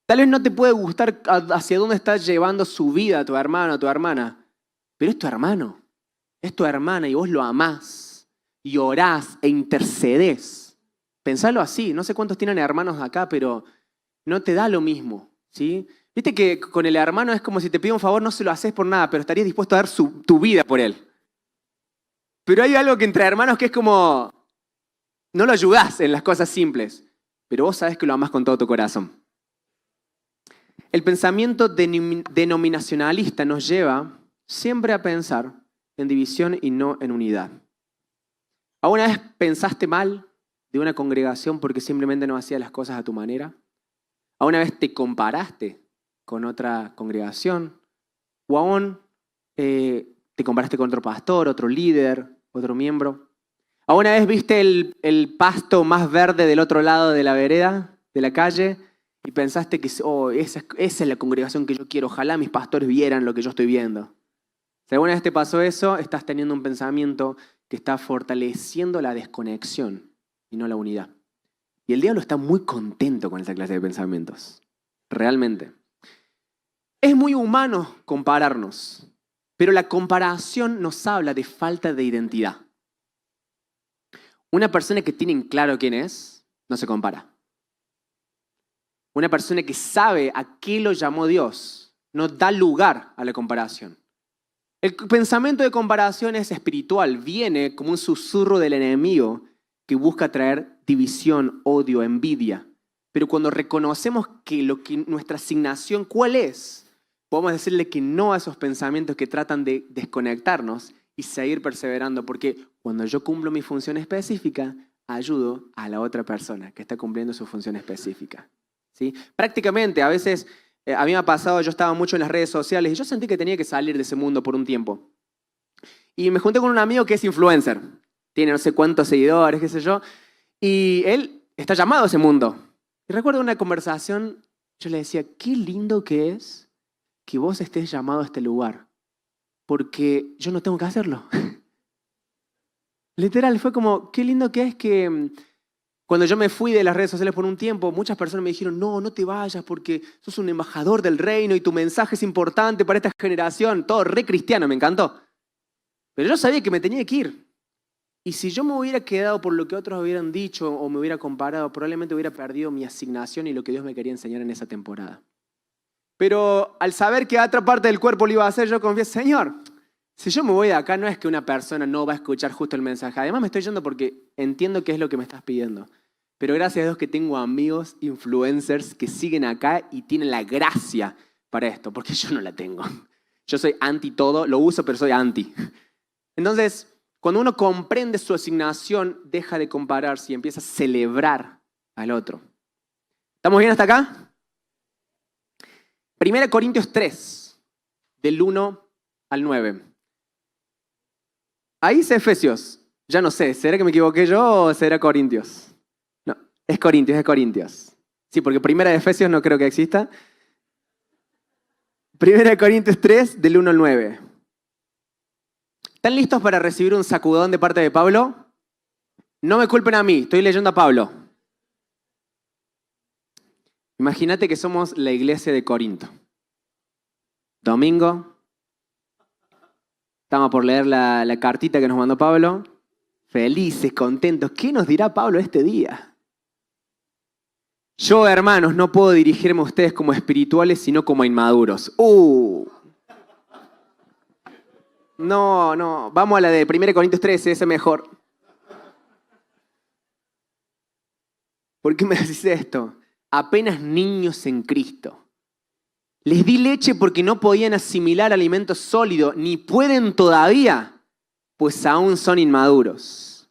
Tal vez no te puede gustar hacia dónde está llevando su vida tu hermano o tu hermana, pero es tu hermano, es tu hermana y vos lo amás y orás e intercedés. Pensalo así, no sé cuántos tienen hermanos acá, pero no te da lo mismo, ¿sí? Viste que con el hermano es como si te pide un favor, no se lo haces por nada, pero estarías dispuesto a dar tu vida por él. Pero hay algo que entre hermanos que es como, no lo ayudás en las cosas simples, pero vos sabés que lo amás con todo tu corazón. El pensamiento denominacionalista nos lleva siempre a pensar en división y no en unidad. ¿Alguna vez pensaste mal de una congregación porque simplemente no hacía las cosas a tu manera? ¿Alguna vez te comparaste con otra congregación? ¿O aún te comparaste con otro pastor, otro líder, otro miembro? ¿Alguna vez viste el pasto más verde del otro lado de la vereda, de la calle, y pensaste que esa es la congregación que yo quiero, ojalá mis pastores vieran lo que yo estoy viendo? Si alguna vez te pasó eso, estás teniendo un pensamiento que está fortaleciendo la desconexión y no la unidad. Y el diablo está muy contento con esa clase de pensamientos, realmente. Es muy humano compararnos, pero la comparación nos habla de falta de identidad. Una persona que tiene claro quién es, no se compara. Una persona que sabe a qué lo llamó Dios, no da lugar a la comparación. El pensamiento de comparación es espiritual, viene como un susurro del enemigo que busca traer división, odio, envidia. Pero cuando reconocemos que nuestra asignación, ¿cuál es? Podemos decirle que no a esos pensamientos que tratan de desconectarnos y seguir perseverando, porque cuando yo cumplo mi función específica, ayudo a la otra persona que está cumpliendo su función específica. ¿Sí? Prácticamente, a veces, a mí me ha pasado, yo estaba mucho en las redes sociales y yo sentí que tenía que salir de ese mundo por un tiempo. Y me junté con un amigo que es influencer, tiene no sé cuántos seguidores, qué sé yo, y él está llamado a ese mundo. Y recuerdo una conversación, yo le decía, qué lindo que es que vos estés llamado a este lugar, porque yo no tengo que hacerlo. Literal, fue como, qué lindo que es que cuando yo me fui de las redes sociales por un tiempo, muchas personas me dijeron, no te vayas porque sos un embajador del reino y tu mensaje es importante para esta generación. Todo re cristiano, me encantó. Pero yo sabía que me tenía que ir. Y si yo me hubiera quedado por lo que otros hubieran dicho o me hubiera comparado, probablemente hubiera perdido mi asignación y lo que Dios me quería enseñar en esa temporada. Pero al saber que otra parte del cuerpo lo iba a hacer, yo confié, Señor, si yo me voy de acá no es que una persona no va a escuchar justo el mensaje. Además me estoy yendo porque entiendo qué es lo que me estás pidiendo. Pero gracias a Dios que tengo amigos, influencers que siguen acá y tienen la gracia para esto, porque yo no la tengo. Yo soy anti todo, lo uso pero soy anti. Entonces, cuando uno comprende su asignación, deja de compararse y empieza a celebrar al otro. ¿Estamos bien hasta acá? 1 Corintios 3, del 1 al 9. Ahí dice Efesios. Ya no sé, ¿será que me equivoqué yo o será Corintios? No, es Corintios, es Corintios. Sí, porque 1 de Efesios no creo que exista. 1 Corintios 3, del 1 al 9. ¿Están listos para recibir un sacudón de parte de Pablo? No me culpen a mí, estoy leyendo a Pablo. Imagínate que somos la iglesia de Corinto. Domingo. Estamos por leer la cartita que nos mandó Pablo. Felices, contentos. ¿Qué nos dirá Pablo este día? Yo, hermanos, no puedo dirigirme a ustedes como espirituales, sino como inmaduros. No, vamos a la de 1 Corintios 13, ese mejor. ¿Por qué me decís esto? Apenas niños en Cristo. Les di leche porque no podían asimilar alimento sólido, ni pueden todavía, pues aún son inmaduros.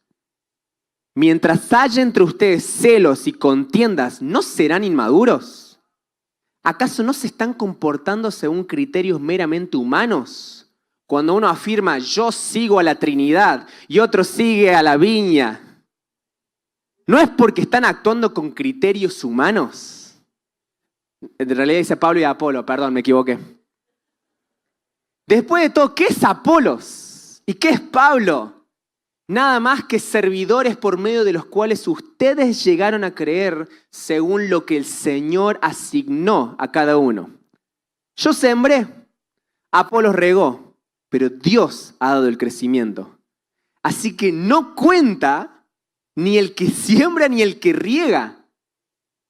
Mientras haya entre ustedes celos y contiendas, ¿no serán inmaduros? ¿Acaso no se están comportando según criterios meramente humanos? Cuando uno afirma, yo sigo a la Trinidad y otro sigue a la viña, ¿no es porque están actuando con criterios humanos? En realidad dice Pablo y Apolo, perdón, me equivoqué. Después de todo, ¿qué es Apolos? ¿Y qué es Pablo? Nada más que servidores por medio de los cuales ustedes llegaron a creer según lo que el Señor asignó a cada uno. Yo sembré, Apolos regó, pero Dios ha dado el crecimiento. Así que no cuenta ni el que siembra ni el que riega,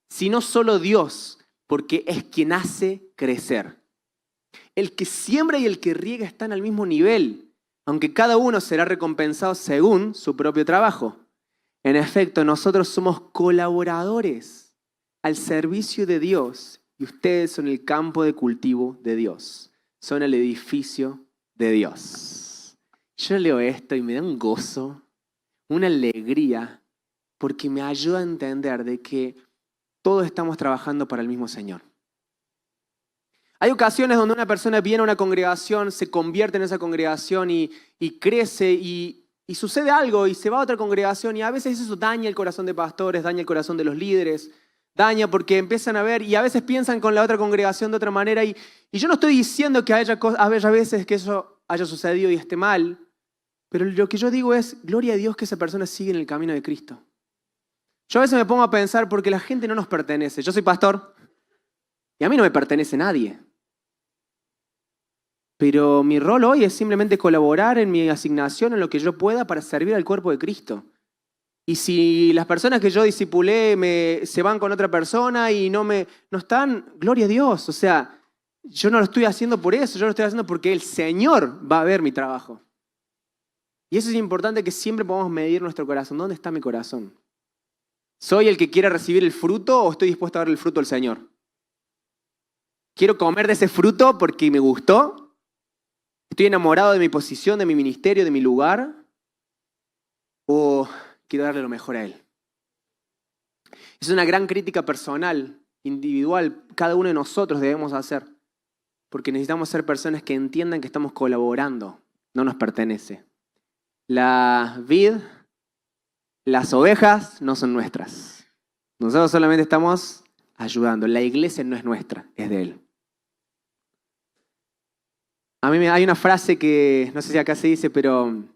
sino solo Dios, porque es quien hace crecer. El que siembra y el que riega están al mismo nivel, aunque cada uno será recompensado según su propio trabajo. En efecto, nosotros somos colaboradores al servicio de Dios y ustedes son el campo de cultivo de Dios, son el edificio de Dios. Yo leo esto y me da un gozo, una alegría, porque me ayuda a entender de que todos estamos trabajando para el mismo Señor. Hay ocasiones donde una persona viene a una congregación, se convierte en esa congregación y crece y sucede algo y se va a otra congregación y a veces eso daña el corazón de pastores, daña el corazón de los líderes, daña porque empiezan a ver y a veces piensan con la otra congregación de otra manera y yo no estoy diciendo que haya veces que eso haya sucedido y esté mal, pero lo que yo digo es, gloria a Dios que esa persona sigue en el camino de Cristo. Yo a veces me pongo a pensar porque la gente no nos pertenece. Yo soy pastor y a mí no me pertenece nadie. Pero mi rol hoy es simplemente colaborar en mi asignación, en lo que yo pueda para servir al cuerpo de Cristo. Y si las personas que yo discipulé se van con otra persona y no están, gloria a Dios. O sea, yo no lo estoy haciendo por eso, yo lo estoy haciendo porque el Señor va a ver mi trabajo. Y eso es importante que siempre podamos medir nuestro corazón. ¿Dónde está mi corazón? ¿Soy el que quiere recibir el fruto o estoy dispuesto a dar el fruto al Señor? ¿Quiero comer de ese fruto porque me gustó? ¿Estoy enamorado de mi posición, de mi ministerio, de mi lugar? ¿O quiero darle lo mejor a Él? Es una gran crítica personal, individual, cada uno de nosotros debemos hacer. Porque necesitamos ser personas que entiendan que estamos colaborando, no nos pertenece. La vid, las ovejas no son nuestras. Nosotros solamente estamos ayudando. La iglesia no es nuestra, es de Él. A mí hay una frase que, no sé si acá se dice, pero me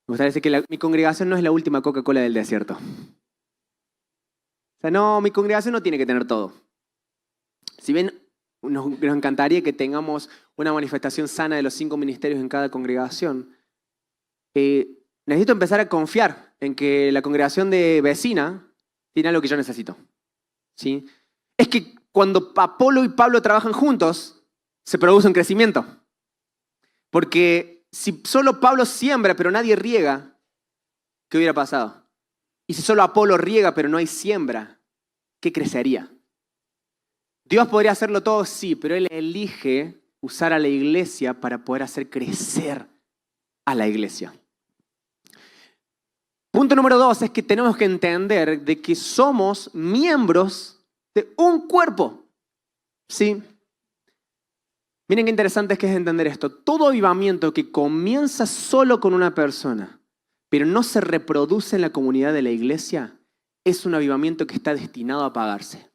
gustaría decir que mi congregación no es la última Coca-Cola del desierto. O sea, no, mi congregación no tiene que tener todo. Si bien nos encantaría que tengamos una manifestación sana de los 5 ministerios en cada congregación, necesito empezar a confiar en que la congregación de vecina tiene algo que yo necesito. ¿Sí? Es que cuando Apolo y Pablo trabajan juntos, se produce un crecimiento. Porque si solo Pablo siembra, pero nadie riega, ¿qué hubiera pasado? Y si solo Apolo riega, pero no hay siembra, ¿qué crecería? Dios podría hacerlo todo, sí, pero Él elige usar a la iglesia para poder hacer crecer a la iglesia. Punto número 2 es que tenemos que entender de que somos miembros de un cuerpo. ¿Sí? Miren qué interesante es que es entender esto. Todo avivamiento que comienza solo con una persona, pero no se reproduce en la comunidad de la iglesia, es un avivamiento que está destinado a apagarse.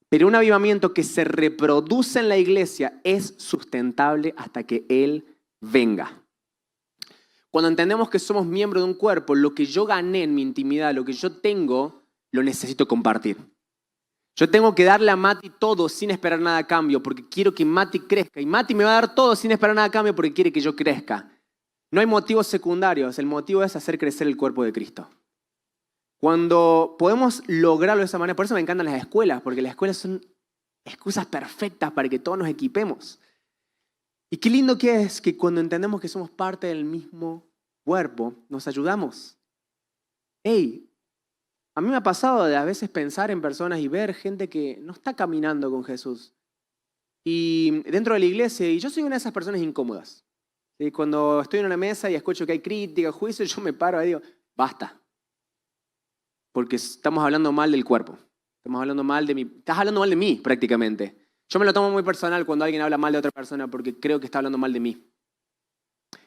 Pero un avivamiento que se reproduce en la iglesia es sustentable hasta que Él venga. Cuando entendemos que somos miembros de un cuerpo, lo que yo gané en mi intimidad, lo que yo tengo, lo necesito compartir. Yo tengo que darle a Mati todo sin esperar nada a cambio, porque quiero que Mati crezca. Y Mati me va a dar todo sin esperar nada a cambio porque quiere que yo crezca. No hay motivos secundarios, el motivo es hacer crecer el cuerpo de Cristo. Cuando podemos lograrlo de esa manera, por eso me encantan las escuelas, porque las escuelas son excusas perfectas para que todos nos equipemos. Y qué lindo que es que cuando entendemos que somos parte del mismo cuerpo, nos ayudamos. Hey, a mí me ha pasado de a veces pensar en personas y ver gente que no está caminando con Jesús. Y dentro de la iglesia, y yo soy una de esas personas incómodas. ¿Sí? Cuando estoy en una mesa y escucho que hay crítica, juicio, yo me paro y digo, basta. Porque estamos hablando mal del cuerpo. Estás hablando mal de mí prácticamente. Yo me lo tomo muy personal cuando alguien habla mal de otra persona porque creo que está hablando mal de mí.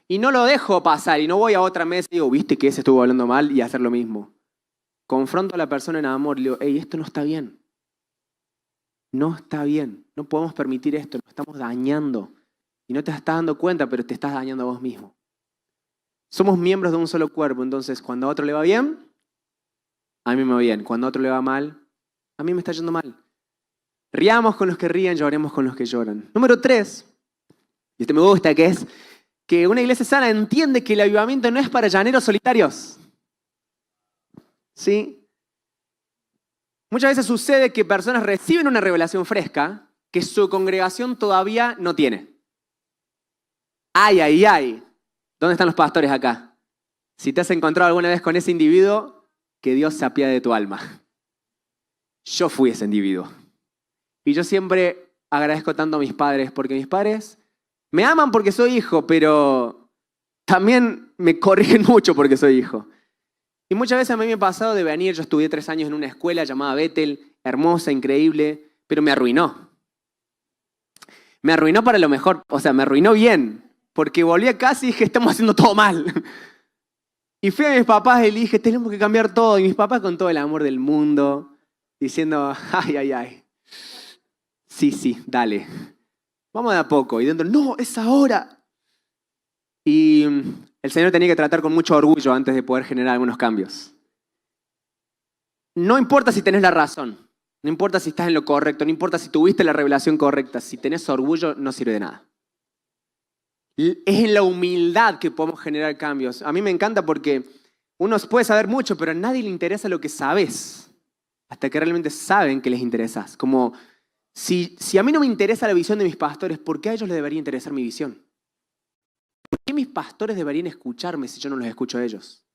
Y no lo dejo pasar y no voy a otra mesa y digo, viste que ese estuvo hablando mal y hacer lo mismo. Confronto a la persona en amor y le digo, hey, esto no está bien. No está bien. No podemos permitir esto. Nos estamos dañando. Y no te estás dando cuenta, pero te estás dañando a vos mismo. Somos miembros de un solo cuerpo, entonces cuando a otro le va bien, a mí me va bien. Cuando a otro le va mal, a mí me está yendo mal. Riamos con los que ríen, lloremos con los que lloran. Número 3, y este me gusta, que es que una iglesia sana entiende que el avivamiento no es para llaneros solitarios. ¿Sí? Muchas veces sucede que personas reciben una revelación fresca que su congregación todavía no tiene. ¡Ay, ay, ay! ¿Dónde están los pastores acá? Si te has encontrado alguna vez con ese individuo, que Dios se apiade de tu alma. Yo fui ese individuo. Y yo siempre agradezco tanto a mis padres, porque mis padres me aman porque soy hijo, pero también me corrigen mucho porque soy hijo. Y muchas veces a mí me ha pasado de venir, yo estudié 3 años en una escuela llamada Bethel, hermosa, increíble, pero me arruinó. Me arruinó para lo mejor, o sea, me arruinó bien, porque volví a casa y dije, estamos haciendo todo mal. Y fui a mis papás y le dije, tenemos que cambiar todo. Y mis papás con todo el amor del mundo, diciendo, ay, ay, ay. Sí, dale. Vamos de a poco. Y dentro, no, es ahora. Y el Señor tenía que tratar con mucho orgullo antes de poder generar algunos cambios. No importa si tenés la razón, no importa si estás en lo correcto, no importa si tuviste la revelación correcta, si tenés orgullo no sirve de nada. Es en la humildad que podemos generar cambios. A mí me encanta porque uno puede saber mucho, pero a nadie le interesa lo que sabes, hasta que realmente saben que les interesas. Como si a mí no me interesa la visión de mis pastores, ¿por qué a ellos les debería interesar mi visión? ¿Por qué mis pastores deberían escucharme si yo no los escucho a ellos?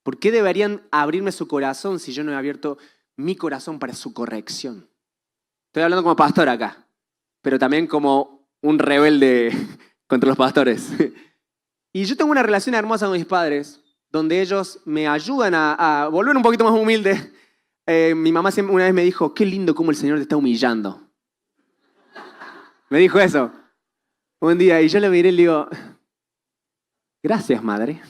¿Por qué deberían abrirme su corazón si yo no he abierto mi corazón para su corrección? Estoy hablando como pastor acá, pero también como un rebelde contra los pastores. Y yo tengo una relación hermosa con mis padres, donde ellos me ayudan a volver un poquito más humilde. Mi mamá una vez me dijo, qué lindo cómo el Señor te está humillando. Me dijo eso un día y yo le miré y le digo, gracias, madre.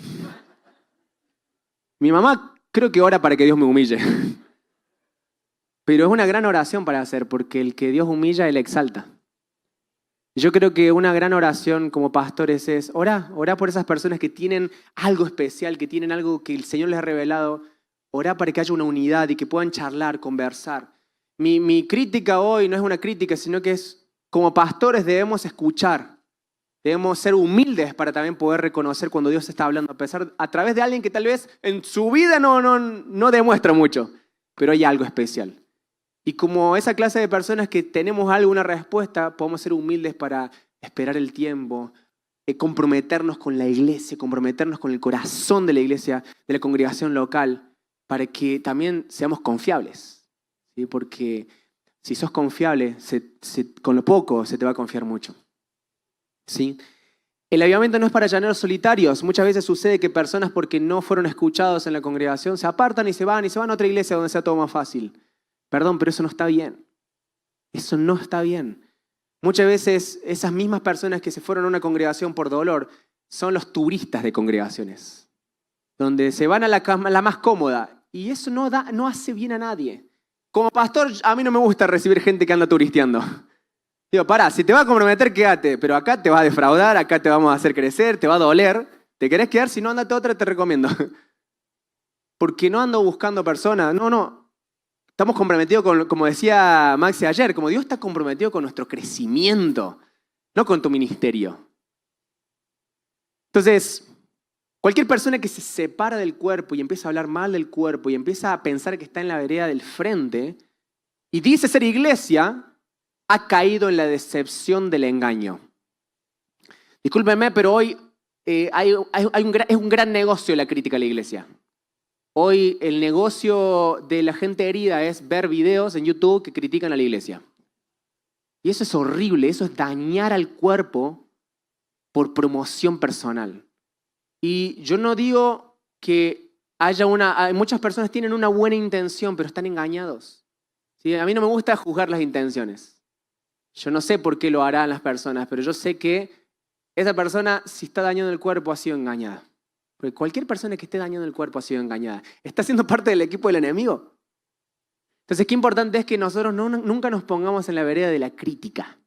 Mi mamá creo que ora para que Dios me humille. Pero es una gran oración para hacer, porque el que Dios humilla, Él exalta. Yo creo que una gran oración como pastores es orar por esas personas que tienen algo especial, que tienen algo que el Señor les ha revelado. Orar para que haya una unidad y que puedan charlar, conversar. Mi crítica hoy no es una crítica, sino que es como pastores debemos escuchar. Debemos ser humildes para también poder reconocer cuando Dios está hablando, a través de alguien que tal vez en su vida no demuestra mucho, pero hay algo especial. Y como esa clase de personas que tenemos alguna respuesta, podemos ser humildes para esperar el tiempo, comprometernos con la iglesia, comprometernos con el corazón de la iglesia, de la congregación local, para que también seamos confiables. ¿Sí? Porque si sos confiable, con lo poco se te va a confiar mucho. ¿Sí? El avivamiento no es para llaneros solitarios. Muchas veces sucede que personas, porque no fueron escuchados en la congregación, se apartan y se van a otra iglesia donde sea todo más fácil. Perdón, pero eso no está bien. Eso no está bien. Muchas veces esas mismas personas que se fueron a una congregación por dolor son los turistas de congregaciones, donde se van a la más cómoda, y eso no hace bien a nadie. Como pastor, a mí no me gusta recibir gente que anda turisteando. Digo, pará, si te vas a comprometer, quédate, pero acá te va a defraudar, acá te vamos a hacer crecer, te va a doler. ¿Te querés quedar? Si no, andate a otra, te recomiendo. Porque no ando buscando personas, no. Estamos comprometidos con, como decía Maxi ayer, como Dios está comprometido con nuestro crecimiento, no con tu ministerio. Entonces, cualquier persona que se separa del cuerpo y empieza a hablar mal del cuerpo y empieza a pensar que está en la vereda del frente y dice ser iglesia, ha caído en la decepción del engaño. Discúlpenme, pero hoy es un gran negocio la crítica a la iglesia. Hoy el negocio de la gente herida es ver videos en YouTube que critican a la iglesia. Y eso es horrible, eso es dañar al cuerpo por promoción personal. Y yo no digo que muchas personas tienen una buena intención, pero están engañados. ¿Sí? A mí no me gusta juzgar las intenciones. Yo no sé por qué lo harán las personas, pero yo sé que esa persona, si está dañando el cuerpo, ha sido engañada. Porque cualquier persona que esté dañando el cuerpo ha sido engañada. Está siendo parte del equipo del enemigo. Entonces, qué importante es que nosotros nunca nos pongamos en la vereda de la crítica.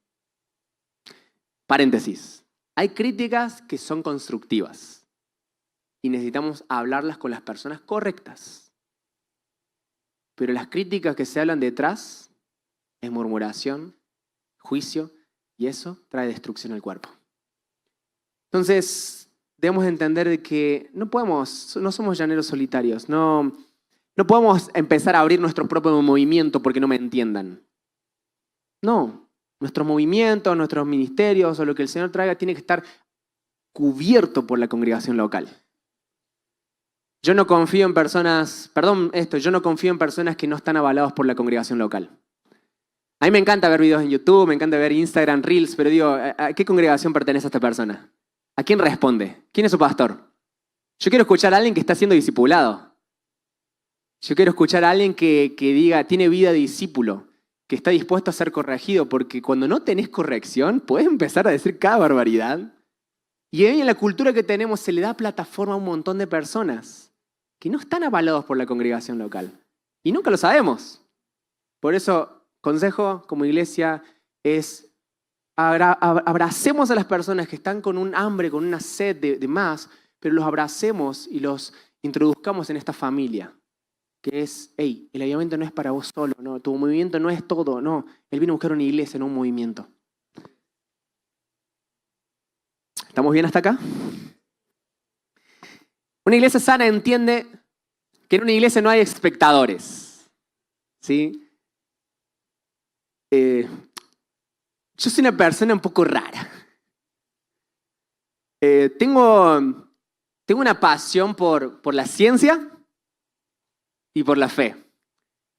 Paréntesis. Hay críticas que son constructivas y necesitamos hablarlas con las personas correctas. Pero las críticas que se hablan detrás es murmuración, juicio, y eso trae destrucción al cuerpo. Entonces, debemos entender de que no somos llaneros solitarios, no podemos empezar a abrir nuestro propio movimiento porque no me entiendan. No, nuestros movimientos, nuestros ministerios o lo que el Señor traiga tiene que estar cubierto por la congregación local. Yo no confío en personas que no están avalados por la congregación local. A mí me encanta ver videos en YouTube, me encanta ver Instagram, Reels, pero digo, ¿a qué congregación pertenece esta persona? ¿A quién responde? ¿Quién es su pastor? Yo quiero escuchar a alguien que está siendo discipulado. Yo quiero escuchar a alguien que diga, tiene vida de discípulo, que está dispuesto a ser corregido, porque cuando no tenés corrección, puedes empezar a decir cada barbaridad. Y hoy en la cultura que tenemos se le da plataforma a un montón de personas que no están avalados por la congregación local. Y nunca lo sabemos. Por eso, consejo como iglesia es abracemos a las personas que están con un hambre, con una sed de más, pero los abracemos y los introduzcamos en esta familia, que es, hey, el avivamiento no es para vos solo, no, tu movimiento no es todo, no, Él vino a buscar una iglesia, no un movimiento. ¿Estamos bien hasta acá? Una iglesia sana entiende que en una iglesia no hay espectadores, ¿sí? Yo soy una persona un poco rara. Tengo una pasión por la ciencia y por la fe.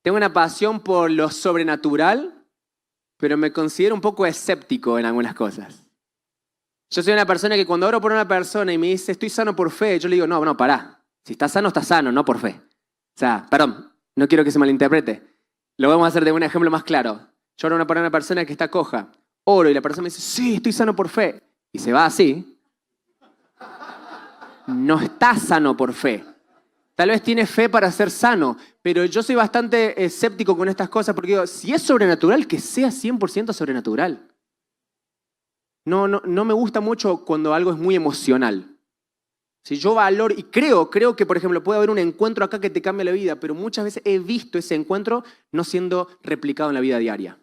Tengo una pasión por lo sobrenatural, pero me considero un poco escéptico en algunas cosas. Yo soy una persona que cuando oro por una persona y me dice, estoy sano por fe, yo le digo, no, pará. Si estás sano, no por fe. O sea, perdón, no quiero que se malinterprete. Lo vamos a hacer de un ejemplo más claro. Yo oro por una persona que está coja. Oro y la persona me dice, sí, estoy sano por fe. Y se va así. No está sano por fe. Tal vez tiene fe para ser sano, pero yo soy bastante escéptico con estas cosas porque digo, si es sobrenatural, que sea 100% sobrenatural. No me gusta mucho cuando algo es muy emocional. Si yo valoro y creo que, por ejemplo, puede haber un encuentro acá que te cambia la vida, pero muchas veces he visto ese encuentro no siendo replicado en la vida diaria.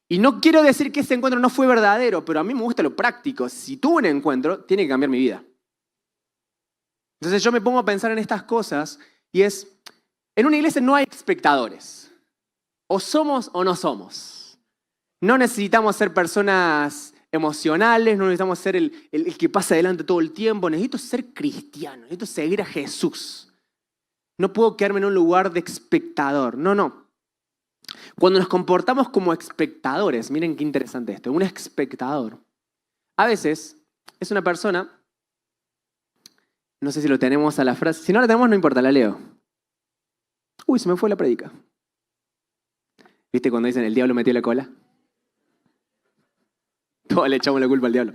Y no quiero decir que ese encuentro no fue verdadero, pero a mí me gusta lo práctico. Si tuve un encuentro, tiene que cambiar mi vida. Entonces yo me pongo a pensar en estas cosas y en una iglesia no hay espectadores. O somos o no somos. No necesitamos ser personas emocionales, no necesitamos ser el que pasa adelante todo el tiempo. Necesito ser cristiano, necesito seguir a Jesús. No puedo quedarme en un lugar de espectador. No. Cuando nos comportamos como espectadores, miren qué interesante esto, un espectador, a veces es una persona, no sé si lo tenemos a la frase, si no la tenemos no importa, la leo. Uy, se me fue la prédica. ¿Viste cuando dicen el diablo metió la cola? Todos le echamos la culpa al diablo.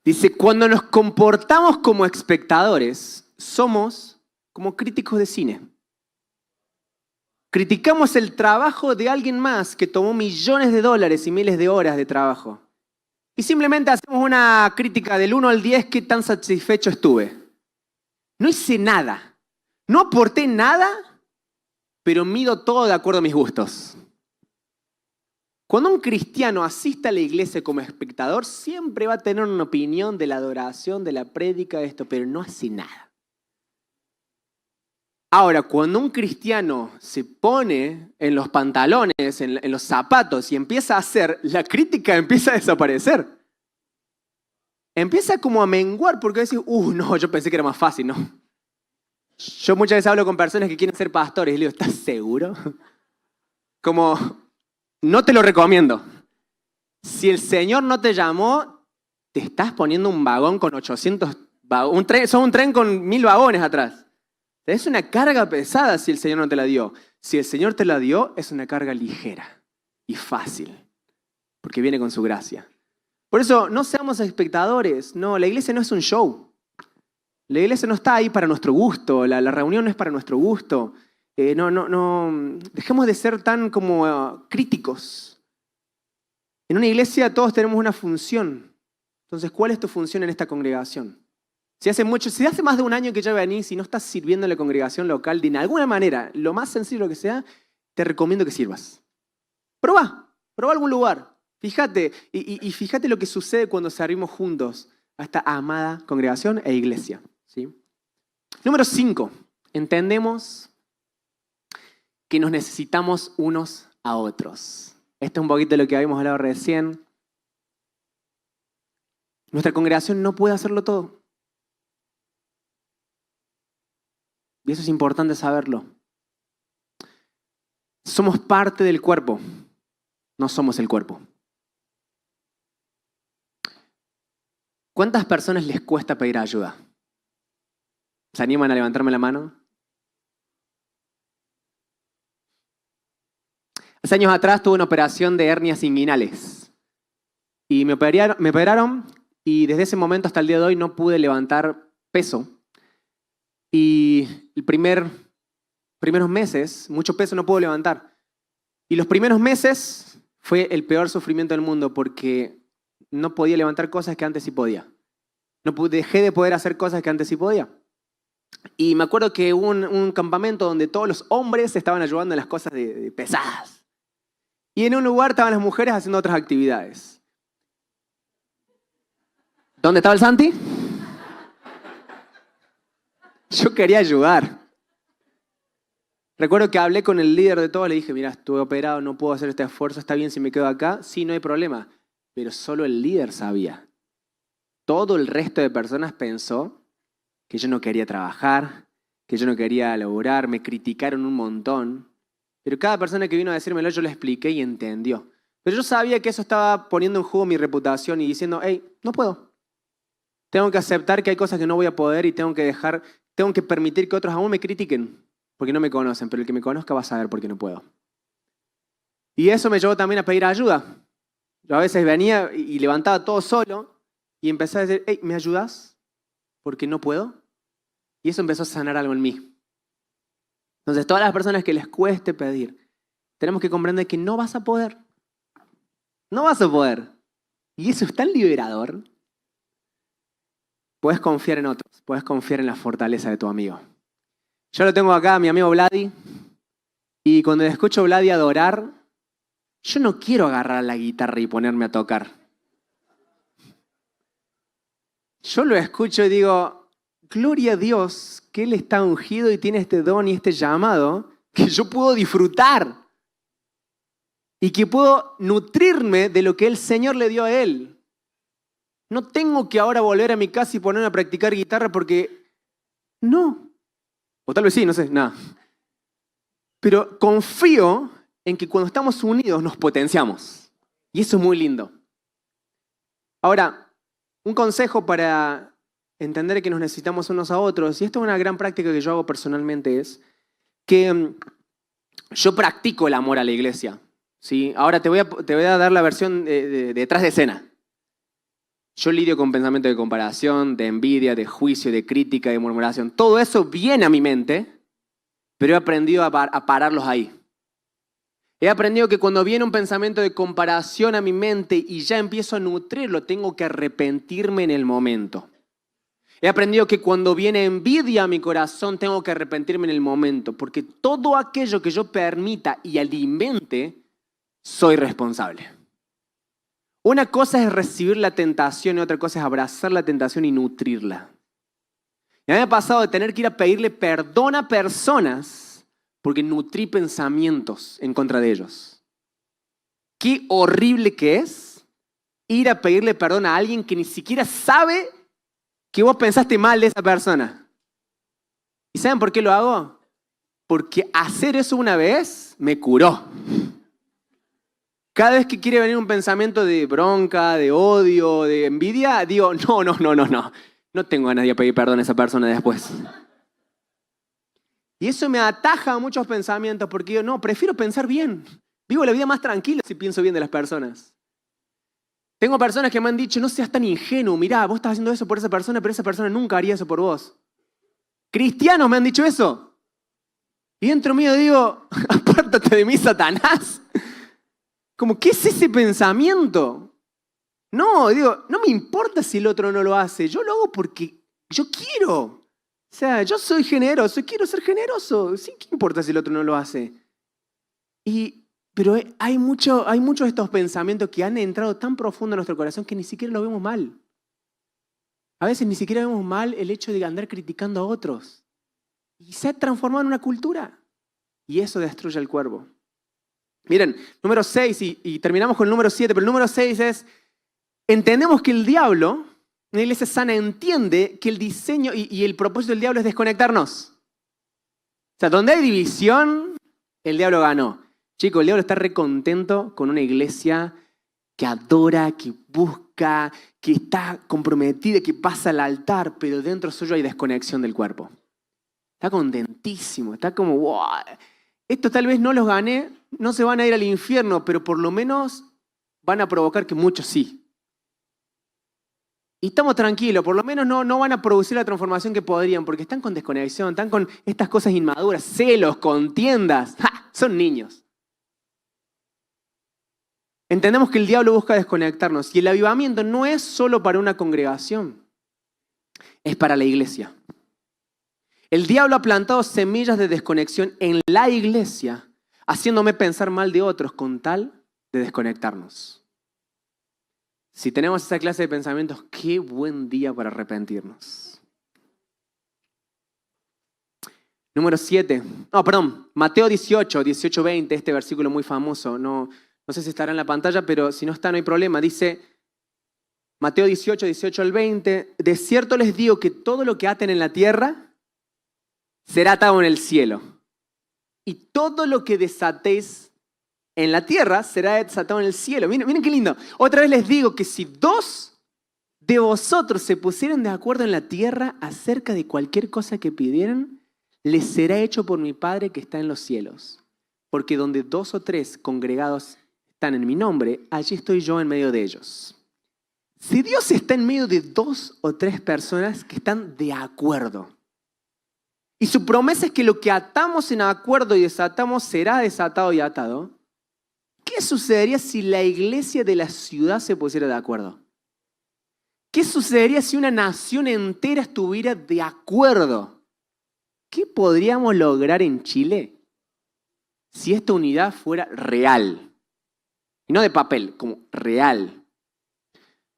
Dice, cuando nos comportamos como espectadores, somos como críticos de cine. Criticamos el trabajo de alguien más que tomó millones de dólares y miles de horas de trabajo. Y simplemente hacemos una crítica del 1 al 10, qué tan satisfecho estuve. No hice nada, no aporté nada, pero mido todo de acuerdo a mis gustos. Cuando un cristiano asiste a la iglesia como espectador, siempre va a tener una opinión de la adoración, de la prédica, de esto, pero no hace nada. Ahora, cuando un cristiano se pone en los pantalones, en los zapatos y empieza a hacer, la crítica empieza a desaparecer. Empieza como a menguar porque decís, no, yo pensé que era más fácil, ¿no? Yo muchas veces hablo con personas que quieren ser pastores y les digo, ¿estás seguro? Como, no te lo recomiendo. Si el Señor no te llamó, te estás poniendo un vagón con 800 vagones, son un tren con 1000 vagones atrás. Es una carga pesada si el Señor no te la dio. Si el Señor te la dio, es una carga ligera y fácil, porque viene con su gracia. Por eso, no seamos espectadores. No, la iglesia no es un show. La iglesia no está ahí para nuestro gusto. La reunión no es para nuestro gusto. No. Dejemos de ser tan como críticos. En una iglesia todos tenemos una función. Entonces, ¿cuál es tu función en esta congregación? Si hace más de un año que ya venís y no estás sirviendo en la congregación local de alguna manera, lo más sencillo que sea, te recomiendo que sirvas. Probá algún lugar. Fíjate, y fíjate lo que sucede cuando servimos juntos a esta amada congregación e iglesia. ¿Sí? Número 5. Entendemos que nos necesitamos unos a otros. Esto es un poquito de lo que habíamos hablado recién. Nuestra congregación no puede hacerlo todo. Y eso es importante saberlo. Somos parte del cuerpo, no somos el cuerpo. ¿Cuántas personas les cuesta pedir ayuda? ¿Se animan a levantarme la mano? Hace años atrás tuve una operación de hernias inguinales. Y me operaron y desde ese momento hasta el día de hoy no pude levantar peso. Y primeros meses, mucho peso no puedo levantar. Y los primeros meses fue el peor sufrimiento del mundo porque no podía levantar cosas que antes sí podía. Dejé de poder hacer cosas que antes sí podía. Y me acuerdo que hubo un campamento donde todos los hombres estaban ayudando en las cosas de pesadas. Y en un lugar estaban las mujeres haciendo otras actividades. ¿Dónde estaba el Santi? Yo quería ayudar. Recuerdo que hablé con el líder de todos, le dije, mira, estuve operado, no puedo hacer este esfuerzo, ¿está bien si me quedo acá? Sí, no hay problema. Pero solo el líder sabía. Todo el resto de personas pensó que yo no quería trabajar, que yo no quería laburar, me criticaron un montón. Pero cada persona que vino a decírmelo yo le expliqué y entendió. Pero yo sabía que eso estaba poniendo en juego mi reputación y diciendo, hey, no puedo. Tengo que aceptar que hay cosas que no voy a poder y tengo que permitir que otros aún me critiquen porque no me conocen, pero el que me conozca va a saber por qué no puedo. Y eso me llevó también a pedir ayuda. Yo a veces venía y levantaba todo solo y empecé a decir, hey, ¿me ayudas? Porque no puedo. Y eso empezó a sanar algo en mí. Entonces, todas las personas que les cueste pedir, tenemos que comprender que no vas a poder. No vas a poder. Y eso es tan liberador. Puedes confiar en otros, puedes confiar en la fortaleza de tu amigo. Yo lo tengo acá, mi amigo Vladi. Y cuando escucho a Vladi adorar, yo no quiero agarrar la guitarra y ponerme a tocar. Yo lo escucho y digo, gloria a Dios que Él está ungido y tiene este don y este llamado que yo puedo disfrutar y que puedo nutrirme de lo que el Señor le dio a Él. No tengo que ahora volver a mi casa y ponerme a practicar guitarra porque no. O tal vez sí, no sé, nada. Pero confío en que cuando estamos unidos nos potenciamos. Y eso es muy lindo. Ahora, un consejo para entender que nos necesitamos unos a otros, y esto es una gran práctica que yo hago personalmente, es que yo practico el amor a la iglesia. ¿Sí? Ahora te voy a dar la versión de detrás de escena. Yo lidio con pensamientos de comparación, de envidia, de juicio, de crítica, de murmuración. Todo eso viene a mi mente, pero he aprendido a pararlos ahí. He aprendido que cuando viene un pensamiento de comparación a mi mente y ya empiezo a nutrirlo, tengo que arrepentirme en el momento. He aprendido que cuando viene envidia a mi corazón, tengo que arrepentirme en el momento, porque todo aquello que yo permita y alimente, soy responsable. Una cosa es recibir la tentación y otra cosa es abrazar la tentación y nutrirla. Y a mí me ha pasado de tener que ir a pedirle perdón a personas porque nutrí pensamientos en contra de ellos. Qué horrible que es ir a pedirle perdón a alguien que ni siquiera sabe que vos pensaste mal de esa persona. ¿Y saben por qué lo hago? Porque hacer eso una vez me curó. Cada vez que quiere venir un pensamiento de bronca, de odio, de envidia, digo, no. No tengo a nadie a pedir perdón a esa persona después. Y eso me ataja a muchos pensamientos porque yo prefiero pensar bien. Vivo la vida más tranquila si pienso bien de las personas. Tengo personas que me han dicho, no seas tan ingenuo, mirá, vos estás haciendo eso por esa persona, pero esa persona nunca haría eso por vos. Cristianos me han dicho eso. Y dentro mío digo, apártate de mí, Satanás. Como, ¿qué es ese pensamiento? No, digo, no me importa si el otro no lo hace, yo lo hago porque yo quiero. O sea, yo soy generoso, quiero ser generoso. Sí, ¿qué importa si el otro no lo hace? Pero hay muchos de estos pensamientos que han entrado tan profundo en nuestro corazón que ni siquiera lo vemos mal. A veces ni siquiera vemos mal el hecho de andar criticando a otros. Y se ha transformado en una cultura. Y eso destruye el cuerpo. Miren, número 6, y terminamos con el número 7, pero el número 6 es, entendemos que el diablo, una iglesia sana entiende que el diseño y el propósito del diablo es desconectarnos. O sea, donde hay división, el diablo ganó. Chicos, el diablo está recontento con una iglesia que adora, que busca, que está comprometida, que pasa al altar, pero dentro suyo hay desconexión del cuerpo. Está contentísimo, está como, wow, esto tal vez no los gane, no se van a ir al infierno, pero por lo menos van a provocar que muchos sí. Y estamos tranquilos, por lo menos no van a producir la transformación que podrían, porque están con desconexión, están con estas cosas inmaduras, celos, contiendas. ¡Ja! Son niños. Entendemos que el diablo busca desconectarnos y el avivamiento no es solo para una congregación, es para la iglesia. El diablo ha plantado semillas de desconexión en la iglesia, haciéndome pensar mal de otros con tal de desconectarnos. Si tenemos esa clase de pensamientos, qué buen día para arrepentirnos. Número 7. Mateo 18, 20, este versículo muy famoso. No sé si estará en la pantalla, pero si no está, no hay problema. Dice, Mateo 18 al 20, de cierto les digo que todo lo que aten en la tierra será atado en el cielo. Y todo lo que desatéis en la tierra será desatado en el cielo. Miren qué lindo. Otra vez les digo que si 2 de vosotros se pusieran de acuerdo en la tierra acerca de cualquier cosa que pidieran, les será hecho por mi Padre que está en los cielos. Porque donde 2 o 3 congregados están en mi nombre, allí estoy yo en medio de ellos. Si Dios está en medio de 2 o 3 personas que están de acuerdo, y su promesa es que lo que atamos en acuerdo y desatamos será desatado y atado, ¿qué sucedería si la iglesia de la ciudad se pusiera de acuerdo? ¿Qué sucedería si una nación entera estuviera de acuerdo? ¿Qué podríamos lograr en Chile si esta unidad fuera real. Y no de papel, como real.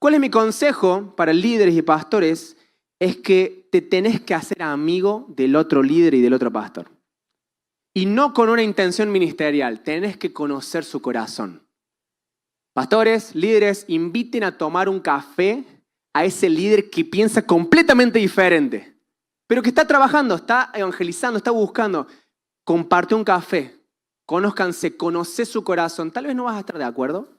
¿Cuál es mi consejo para líderes y pastores? Es que te tenés que hacer amigo del otro líder y del otro pastor. Y no con una intención ministerial, tenés que conocer su corazón. Pastores, líderes, inviten a tomar un café a ese líder que piensa completamente diferente, pero que está trabajando, está evangelizando, está buscando. Comparte un café, conózcanse, conoce su corazón. Tal vez no vas a estar de acuerdo,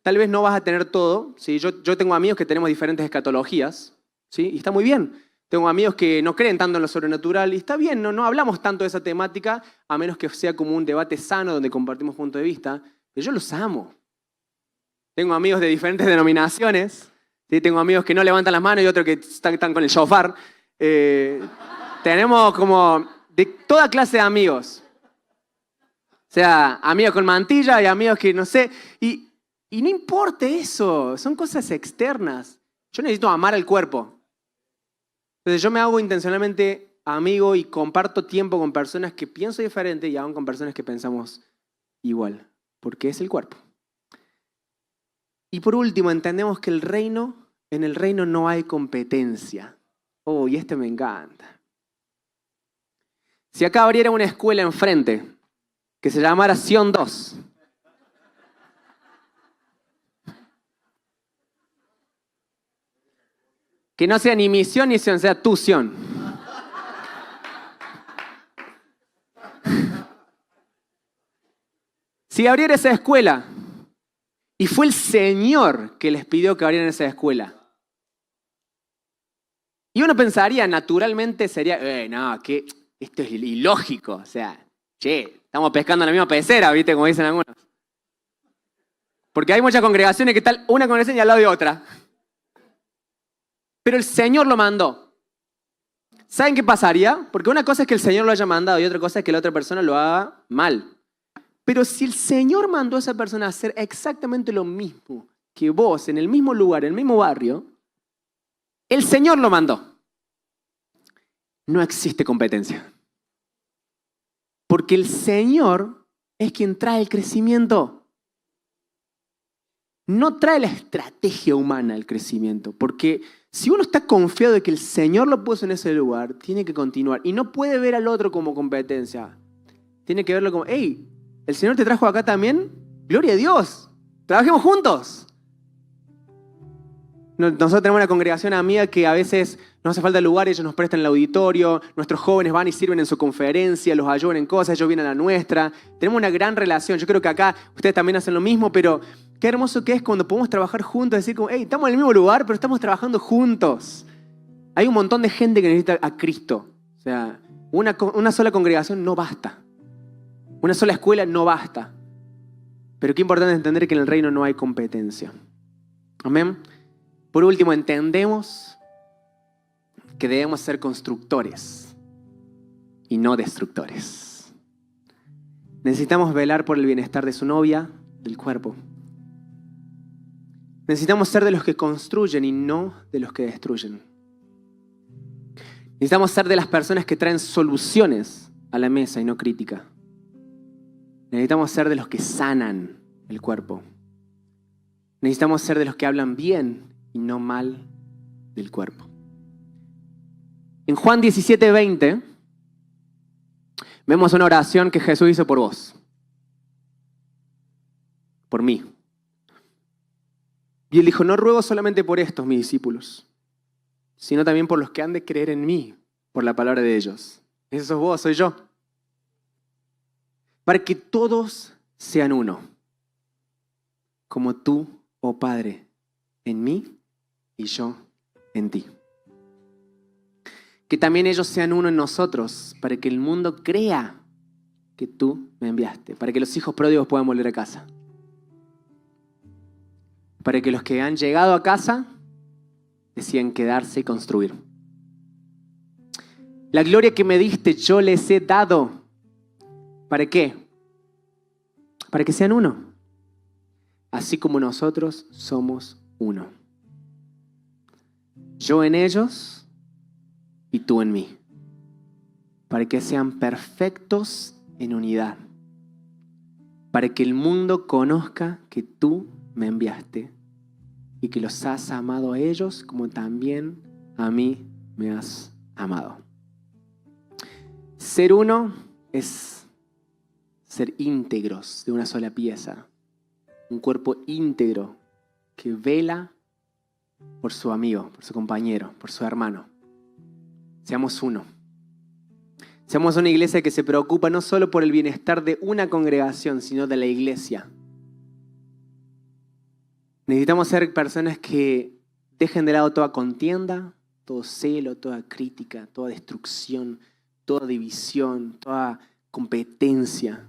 tal vez no vas a tener todo. ¿Sí? Yo tengo amigos que tenemos diferentes escatologías, ¿sí? Y está muy bien. Tengo amigos que no creen tanto en lo sobrenatural y está bien, no hablamos tanto de esa temática, a menos que sea como un debate sano donde compartimos puntos de vista, pero yo los amo. Tengo amigos de diferentes denominaciones, ¿sí? Tengo amigos que no levantan las manos y otros que están con el shofar. Tenemos como de toda clase de amigos. O sea, amigos con mantilla y amigos que no sé. Y no importa eso, son cosas externas. Yo necesito amar al cuerpo. Entonces yo me hago intencionalmente amigo y comparto tiempo con personas que pienso diferente y aún con personas que pensamos igual, porque es el cuerpo. Y por último, entendemos que en el reino no hay competencia. Oh, y este me encanta. Si acá abriera una escuela enfrente que se llamara Sion 2, que no sea ni misión ni Sion, sea tu Sion. Si abriera esa escuela y fue el Señor que les pidió que abrieran esa escuela, y uno pensaría, naturalmente sería, no, que esto es ilógico, o sea, che, estamos pescando en la misma pecera, ¿viste? Como dicen algunos. Porque hay muchas congregaciones que están una congregación y al lado de otra. Pero el Señor lo mandó. ¿Saben qué pasaría? Porque una cosa es que el Señor lo haya mandado y otra cosa es que la otra persona lo haga mal. Pero si el Señor mandó a esa persona a hacer exactamente lo mismo que vos, en el mismo lugar, en el mismo barrio, el Señor lo mandó. No existe competencia. Porque el Señor es quien trae el crecimiento. No trae la estrategia humana al crecimiento. Porque si uno está confiado de que el Señor lo puso en ese lugar, tiene que continuar. Y no puede ver al otro como competencia. Tiene que verlo como, hey, ¿el Señor te trajo acá también? ¡Gloria a Dios! ¡Trabajemos juntos! Nosotros tenemos una congregación amiga que a veces no hace falta lugar, ellos nos prestan el auditorio, nuestros jóvenes van y sirven en su conferencia, los ayudan en cosas, ellos vienen a la nuestra. Tenemos una gran relación. Yo creo que acá ustedes también hacen lo mismo, pero qué hermoso que es cuando podemos trabajar juntos, decir como, hey, estamos en el mismo lugar, pero estamos trabajando juntos. Hay un montón de gente que necesita a Cristo. O sea, una sola congregación no basta. Una sola escuela no basta. Pero qué importante es entender que en el reino no hay competencia. Amén. Por último, entendemos que debemos ser constructores y no destructores. Necesitamos velar por el bienestar de su novia, del cuerpo. Necesitamos ser de los que construyen y no de los que destruyen. Necesitamos ser de las personas que traen soluciones a la mesa y no crítica. Necesitamos ser de los que sanan el cuerpo. Necesitamos ser de los que hablan bien y no mal del cuerpo. En Juan 17:20 vemos una oración que Jesús hizo por vos, por mí. Y él dijo, no ruego solamente por estos, mis discípulos, sino también por los que han de creer en mí, por la palabra de ellos. Ese sos vos, soy yo. Para que todos sean uno, como tú, oh Padre, en mí y yo en ti. Que también ellos sean uno en nosotros, para que el mundo crea que tú me enviaste, para que los hijos pródigos puedan volver a casa, para que los que han llegado a casa decían quedarse y construir. La gloria que me diste yo les he dado. ¿Para qué? Para que sean uno, así como nosotros somos uno. Yo en ellos y tú en mí, para que sean perfectos en unidad, para que el mundo conozca que tú me enviaste y que los has amado a ellos como también a mí me has amado. Ser uno es ser íntegros de una sola pieza, un cuerpo íntegro que vela por su amigo, por su compañero, por su hermano. Seamos uno. Seamos una iglesia que se preocupa no solo por el bienestar de una congregación, sino de la iglesia. Necesitamos ser personas que dejen de lado toda contienda, todo celo, toda crítica, toda destrucción, toda división, toda competencia.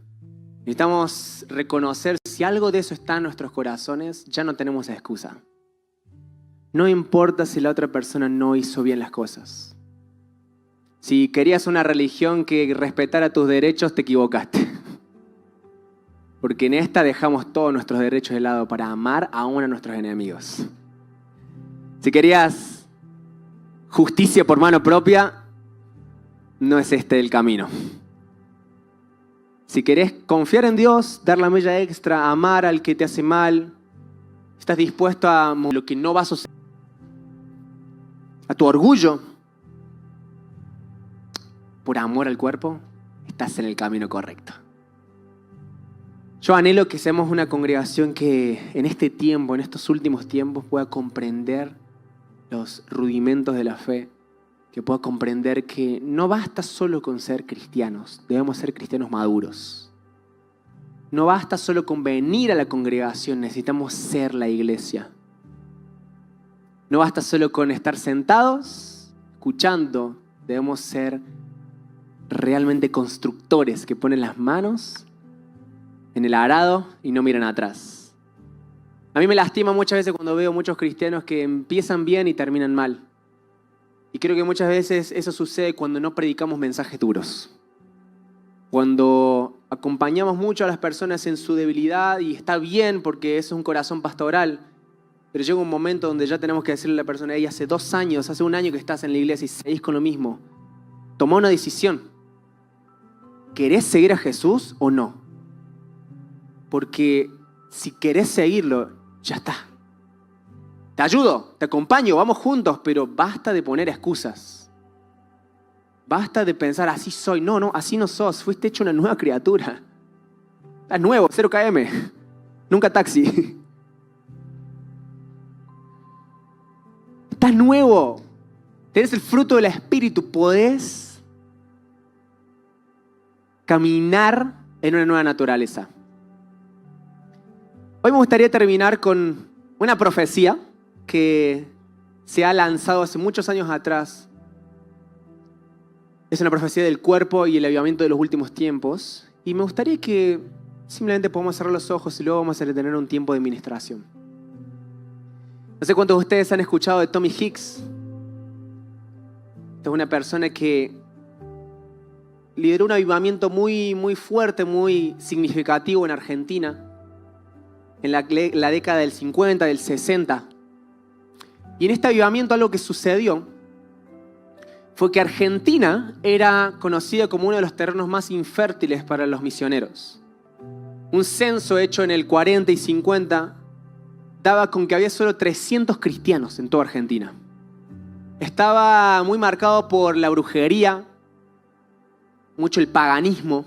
Necesitamos reconocer si algo de eso está en nuestros corazones, ya no tenemos excusa. No importa si la otra persona no hizo bien las cosas. Si querías una religión que respetara tus derechos, te equivocaste. Porque en esta dejamos todos nuestros derechos de lado para amar aún a nuestros enemigos. Si querías justicia por mano propia, no es este el camino. Si querés confiar en Dios, dar la milla extra, amar al que te hace mal, estás dispuesto a lo que no va a suceder, a tu orgullo, por amor al cuerpo, estás en el camino correcto. Yo anhelo que seamos una congregación que en este tiempo, en estos últimos tiempos, pueda comprender los rudimentos de la fe, que pueda comprender que no basta solo con ser cristianos, debemos ser cristianos maduros. No basta solo con venir a la congregación, necesitamos ser la iglesia. No basta solo con estar sentados, escuchando, debemos ser realmente constructores que ponen las manos en el arado y no miran atrás. A mí me lastima muchas veces cuando veo muchos cristianos que empiezan bien y terminan mal. Y creo que muchas veces eso sucede cuando no predicamos mensajes duros. Cuando acompañamos mucho a las personas en su debilidad, y está bien porque eso es un corazón pastoral, pero llega un momento donde ya tenemos que decirle a la persona: hey, hace 2 años, hace 1 año que estás en la iglesia y seguís con lo mismo. Toma una decisión. ¿Querés seguir a Jesús o no? Porque si querés seguirlo, ya está. Te ayudo, te acompaño, vamos juntos, pero basta de poner excusas. Basta de pensar, así soy. No, así no sos. Fuiste hecho una nueva criatura. Estás nuevo, 0 km. Nunca taxi. Estás nuevo. Tenés el fruto del Espíritu. Podés caminar en una nueva naturaleza. Hoy me gustaría terminar con una profecía que se ha lanzado hace muchos años atrás. Es una profecía del cuerpo y el avivamiento de los últimos tiempos. Y me gustaría que simplemente podamos cerrar los ojos y luego vamos a tener un tiempo de ministración. No sé cuántos de ustedes han escuchado de Tommy Hicks. Esta es una persona que lideró un avivamiento muy fuerte, muy significativo en Argentina, en la década del 50, del 60. Y en este avivamiento algo que sucedió fue que Argentina era conocida como uno de los terrenos más infértiles para los misioneros. Un censo hecho en el 40 y 50 daba con que había solo 300 cristianos en toda Argentina. Estaba muy marcado por la brujería, mucho el paganismo,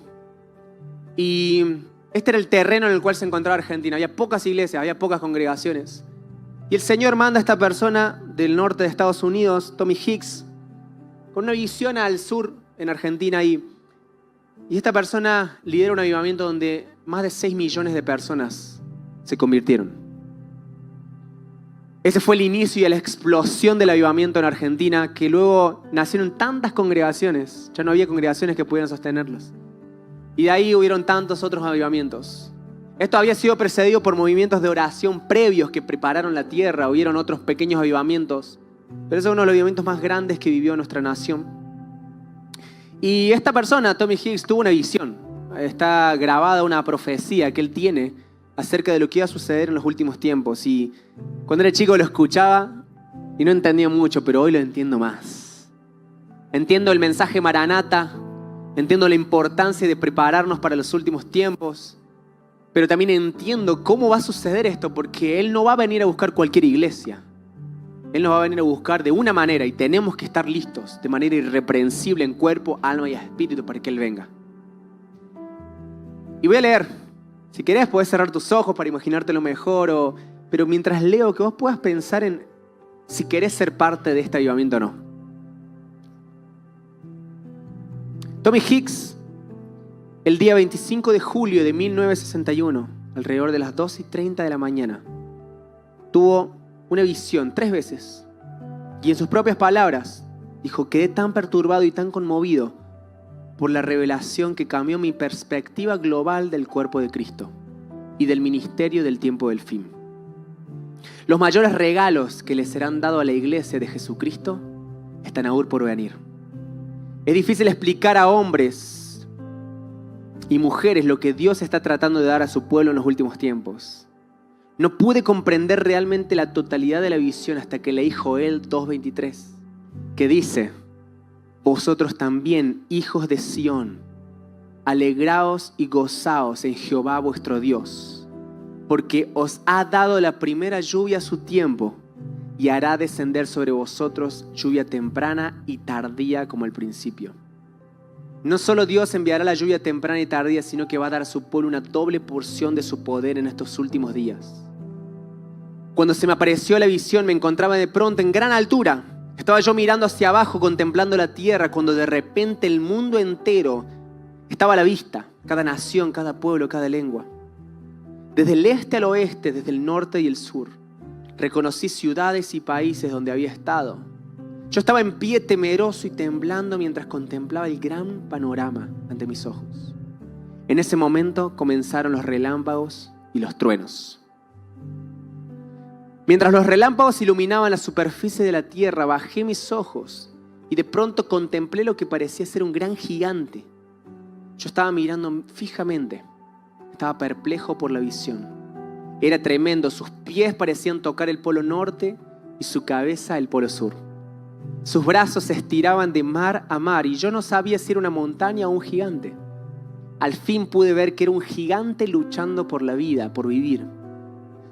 y este era el terreno en el cual se encontraba Argentina. Había pocas iglesias, había pocas congregaciones. Y el Señor manda a esta persona del norte de Estados Unidos, Tommy Hicks, con una visión al sur en Argentina. Y esta persona lidera un avivamiento donde más de 6 millones de personas se convirtieron. Ese fue el inicio y la explosión del avivamiento en Argentina, que luego nacieron tantas congregaciones. Ya no había congregaciones que pudieran sostenerlos. Y de ahí hubieron tantos otros avivamientos. Esto había sido precedido por movimientos de oración previos que prepararon la tierra. Hubieron otros pequeños avivamientos. Pero ese es uno de los avivamientos más grandes que vivió nuestra nación. Y esta persona, Tommy Hicks, tuvo una visión. Está grabada una profecía que él tiene acerca de lo que iba a suceder en los últimos tiempos. Y cuando era chico lo escuchaba y no entendía mucho, pero hoy lo entiendo más. Entiendo el mensaje Maranata. Entiendo la importancia de prepararnos para los últimos tiempos. Pero también entiendo cómo va a suceder esto, porque Él no va a venir a buscar cualquier iglesia. Él nos va a venir a buscar de una manera y tenemos que estar listos de manera irreprensible en cuerpo, alma y espíritu para que Él venga. Y voy a leer. Si querés podés cerrar tus ojos para imaginártelo mejor, pero mientras leo que vos puedas pensar en si querés ser parte de este avivamiento o no. Tommy Hicks, el día 25 de julio de 1961, alrededor de las 2:30 de la mañana, tuvo una visión 3 veces. Y en sus propias palabras dijo: quedé tan perturbado y tan conmovido por la revelación que cambió mi perspectiva global del cuerpo de Cristo y del ministerio del tiempo del fin. Los mayores regalos que le serán dados a la iglesia de Jesucristo están aún por venir. Es difícil explicar a hombres y mujeres lo que Dios está tratando de dar a su pueblo en los últimos tiempos. No pude comprender realmente la totalidad de la visión hasta que leí Joel 2:23, que dice: vosotros también, hijos de Sión, alegraos y gozaos en Jehová vuestro Dios, porque os ha dado la primera lluvia a su tiempo, y hará descender sobre vosotros lluvia temprana y tardía como al principio. No solo Dios enviará la lluvia temprana y tardía, sino que va a dar a su pueblo una doble porción de su poder en estos últimos días. Cuando se me apareció la visión, me encontraba de pronto en gran altura. Estaba yo mirando hacia abajo, contemplando la tierra, cuando de repente el mundo entero estaba a la vista. Cada nación, cada pueblo, cada lengua. Desde el este al oeste, desde el norte y el sur, reconocí ciudades y países donde había estado. Yo estaba en pie, temeroso y temblando mientras contemplaba el gran panorama ante mis ojos. En ese momento comenzaron los relámpagos y los truenos. Mientras los relámpagos iluminaban la superficie de la tierra, bajé mis ojos y de pronto contemplé lo que parecía ser un gran gigante. Yo estaba mirando fijamente, estaba perplejo por la visión. Era tremendo, sus pies parecían tocar el polo norte y su cabeza el polo sur. Sus brazos se estiraban de mar a mar y yo no sabía si era una montaña o un gigante. Al fin pude ver que era un gigante luchando por la vida, por vivir.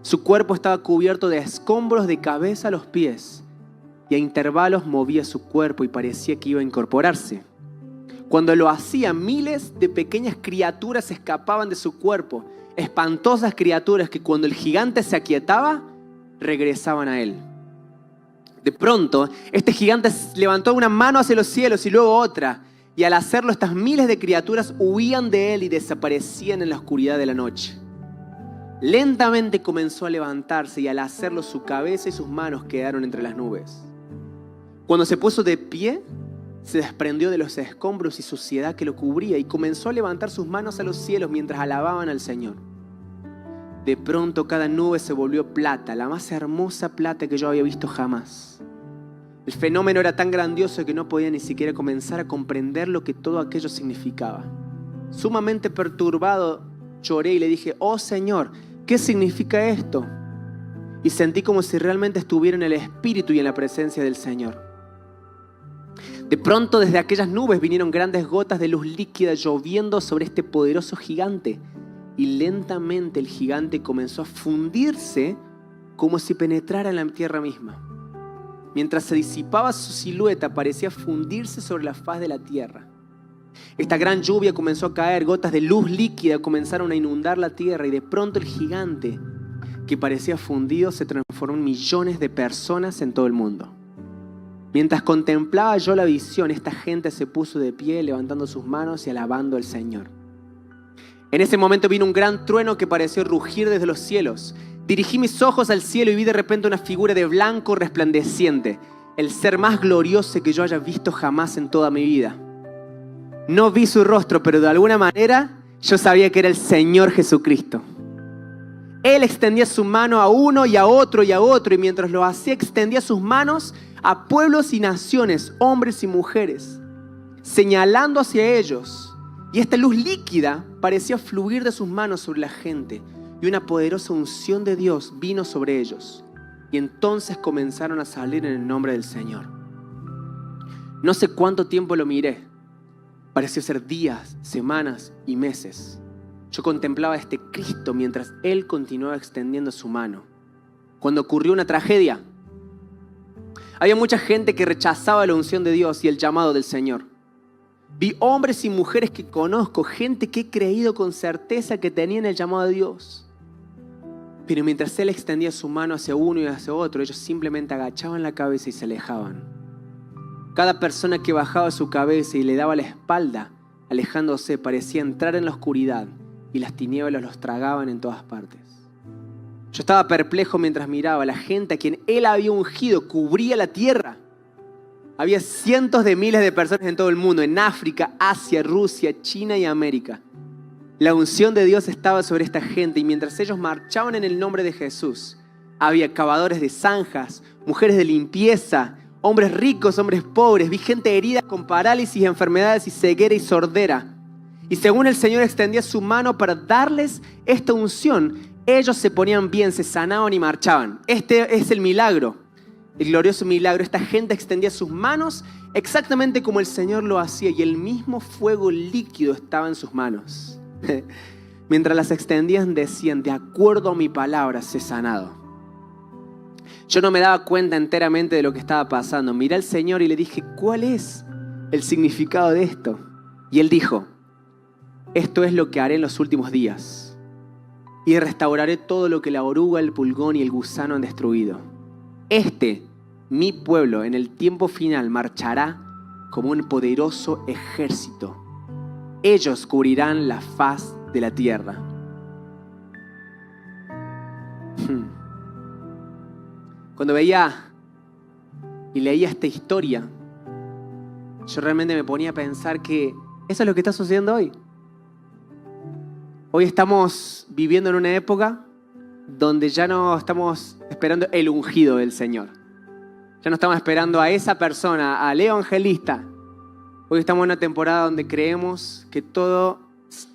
Su cuerpo estaba cubierto de escombros de cabeza a los pies y a intervalos movía su cuerpo y parecía que iba a incorporarse. Cuando lo hacía, miles de pequeñas criaturas escapaban de su cuerpo, espantosas criaturas que cuando el gigante se aquietaba, regresaban a él. De pronto, este gigante levantó una mano hacia los cielos y luego otra, y al hacerlo estas miles de criaturas huían de él y desaparecían en la oscuridad de la noche. Lentamente comenzó a levantarse y al hacerlo su cabeza y sus manos quedaron entre las nubes. Cuando se puso de pie, se desprendió de los escombros y suciedad que lo cubría y comenzó a levantar sus manos a los cielos mientras alababan al Señor. De pronto cada nube se volvió plata, la más hermosa plata que yo había visto jamás. El fenómeno era tan grandioso que no podía ni siquiera comenzar a comprender lo que todo aquello significaba. Sumamente perturbado, lloré y le dije: oh Señor, ¿qué significa esto? Y sentí como si realmente estuviera en el Espíritu y en la presencia del Señor. De pronto desde aquellas nubes vinieron grandes gotas de luz líquida lloviendo sobre este poderoso gigante. Y lentamente el gigante comenzó a fundirse como si penetrara en la tierra misma. Mientras se disipaba su silueta, parecía fundirse sobre la faz de la tierra. Esta gran lluvia comenzó a caer, gotas de luz líquida comenzaron a inundar la tierra y de pronto el gigante, que parecía fundido, se transformó en millones de personas en todo el mundo. Mientras contemplaba yo la visión, esta gente se puso de pie, levantando sus manos y alabando al Señor. En ese momento vino un gran trueno que pareció rugir desde los cielos. Dirigí mis ojos al cielo y vi de repente una figura de blanco resplandeciente, el ser más glorioso que yo haya visto jamás en toda mi vida. No vi su rostro, pero de alguna manera yo sabía que era el Señor Jesucristo. Él extendía su mano a uno y a otro y a otro, y mientras lo hacía extendía sus manos a pueblos y naciones, hombres y mujeres, señalando hacia ellos. Y esta luz líquida parecía fluir de sus manos sobre la gente, y una poderosa unción de Dios vino sobre ellos. Y entonces comenzaron a salir en el nombre del Señor. No sé cuánto tiempo lo miré. Pareció ser días, semanas y meses. Yo contemplaba a este Cristo mientras Él continuaba extendiendo su mano. Cuando ocurrió una tragedia, había mucha gente que rechazaba la unción de Dios y el llamado del Señor. Vi hombres y mujeres que conozco, gente que he creído con certeza que tenían el llamado de Dios. Pero mientras Él extendía su mano hacia uno y hacia otro, ellos simplemente agachaban la cabeza y se alejaban. Cada persona que bajaba su cabeza y le daba la espalda, alejándose, parecía entrar en la oscuridad y las tinieblas los tragaban en todas partes. Yo estaba perplejo mientras miraba. La gente a quien Él había ungido cubría la tierra. Había cientos de miles de personas en todo el mundo, en África, Asia, Rusia, China y América. La unción de Dios estaba sobre esta gente y mientras ellos marchaban en el nombre de Jesús, había cavadores de zanjas, mujeres de limpieza, hombres ricos, hombres pobres. Vi gente herida con parálisis, enfermedades y ceguera y sordera. Y según el Señor extendía su mano para darles esta unción, ellos se ponían bien, se sanaban y marchaban. Este es el milagro, el glorioso milagro. Esta gente extendía sus manos exactamente como el Señor lo hacía y el mismo fuego líquido estaba en sus manos. Mientras las extendían decían, de acuerdo a mi palabra, sé sanado. Yo no me daba cuenta enteramente de lo que estaba pasando. Miré al Señor y le dije, ¿cuál es el significado de esto? Y Él dijo, esto es lo que haré en los últimos días. Y restauraré todo lo que la oruga, el pulgón y el gusano han destruido. Mi pueblo, en el tiempo final marchará como un poderoso ejército. Ellos cubrirán la faz de la tierra. Cuando veía y leía esta historia, yo realmente me ponía a pensar que eso es lo que está sucediendo hoy. Hoy estamos viviendo en una época donde ya no estamos esperando el ungido del Señor. Ya no estamos esperando a esa persona, a Leo Evangelista. Hoy estamos en una temporada donde creemos que todo,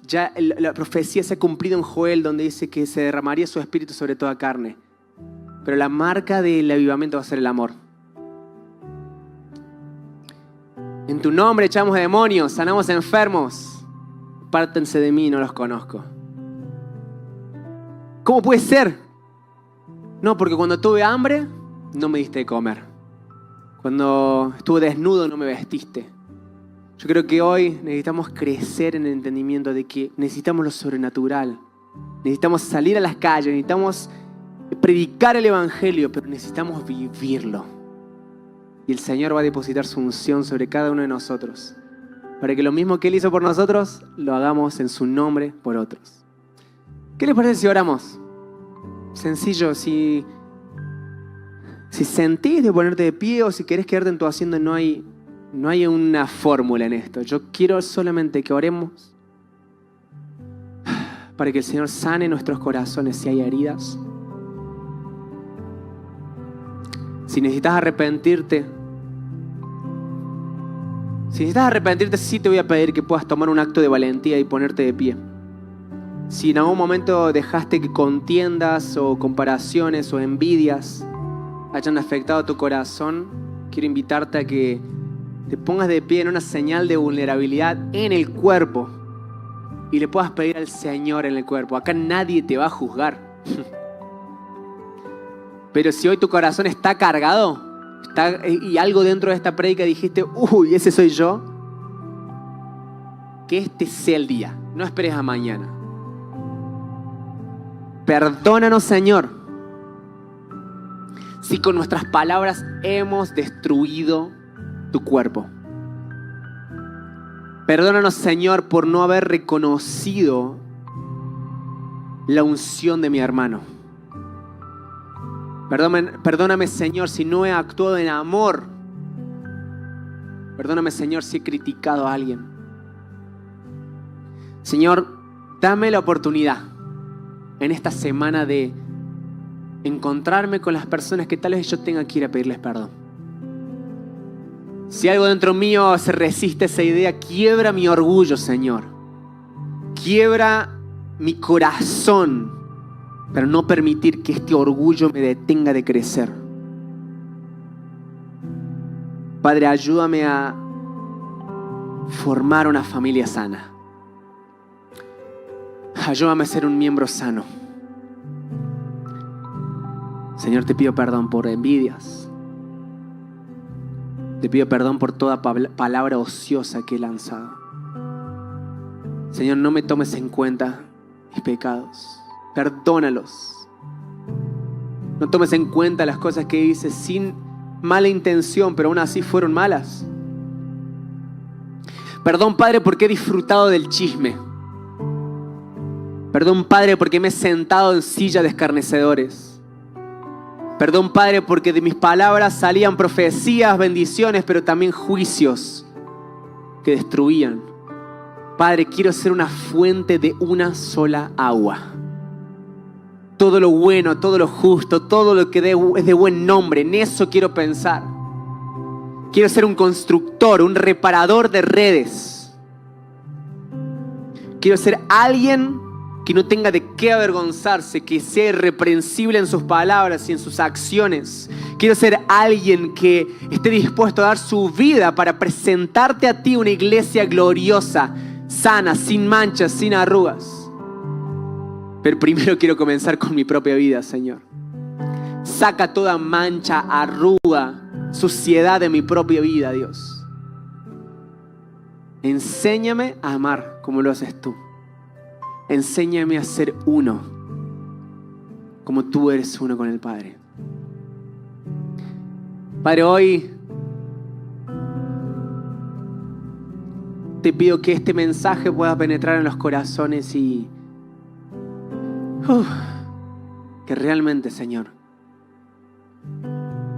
ya la profecía se ha cumplido en Joel, donde dice que se derramaría su espíritu sobre toda carne. Pero la marca del avivamiento va a ser el amor. En tu nombre echamos demonios, sanamos enfermos. Apártense de mí, no los conozco. ¿Cómo puede ser? No, porque cuando tuve hambre, no me diste de comer. Cuando estuve desnudo, no me vestiste. Yo creo que hoy necesitamos crecer en el entendimiento de que necesitamos lo sobrenatural. Necesitamos salir a las calles, necesitamos predicar el Evangelio, pero necesitamos vivirlo. Y el Señor va a depositar su unción sobre cada uno de nosotros, para que lo mismo que Él hizo por nosotros, lo hagamos en su nombre por otros. ¿Qué les parece si oramos? Sencillo, si sentís de ponerte de pie o si querés quedarte en tu asiento, no hay una fórmula en esto. Yo quiero solamente que oremos para que el Señor sane nuestros corazones si hay heridas. Si necesitas arrepentirte, sí te voy a pedir que puedas tomar un acto de valentía y ponerte de pie. Si en algún momento dejaste que contiendas o comparaciones o envidias hayan afectado tu corazón, quiero invitarte a que te pongas de pie en una señal de vulnerabilidad en el cuerpo y le puedas pedir al Señor en el cuerpo. Acá nadie te va a juzgar. Pero si hoy tu corazón está cargado y algo dentro de esta prédica dijiste, uy, ese soy yo, que este sea el día. No esperes a mañana. Perdónanos, Señor, si con nuestras palabras hemos destruido tu cuerpo. Perdónanos, Señor, por no haber reconocido la unción de mi hermano. Perdóname, Señor, si no he actuado en amor. Perdóname, Señor, si he criticado a alguien. Señor, dame la oportunidad en esta semana de encontrarme con las personas que tal vez yo tenga que ir a pedirles perdón. Si algo dentro mío se resiste a esa idea, quiebra mi orgullo, Señor. Quiebra mi corazón, pero no permitir que este orgullo me detenga de crecer. Padre, ayúdame a formar una familia sana. Ayúdame a ser un miembro sano. Señor, te pido perdón por envidias. Te pido perdón por toda palabra ociosa que he lanzado. Señor, no me tomes en cuenta mis pecados. Perdónalos. No tomes en cuenta las cosas que hice sin mala intención, pero aún así fueron malas. Perdón, Padre, porque he disfrutado del chisme. Perdón, Padre, porque me he sentado en silla de escarnecedores. Perdón, Padre, porque de mis palabras salían profecías, bendiciones, pero también juicios que destruían. Padre, quiero ser una fuente de una sola agua. Todo lo bueno, todo lo justo, todo lo que es de buen nombre, en eso quiero pensar. Quiero ser un constructor, un reparador de redes. Quiero ser alguien que no tenga de qué avergonzarse, que sea irreprensible en sus palabras y en sus acciones. Quiero ser alguien que esté dispuesto a dar su vida para presentarte a ti una iglesia gloriosa, sana, sin manchas, sin arrugas. Pero primero quiero comenzar con mi propia vida, Señor. Saca toda mancha, arruga, suciedad de mi propia vida, Dios. Enséñame a amar como lo haces tú. Enséñame a ser uno, como tú eres uno con el Padre. Padre, hoy te pido que este mensaje pueda penetrar en los corazones y que realmente, Señor,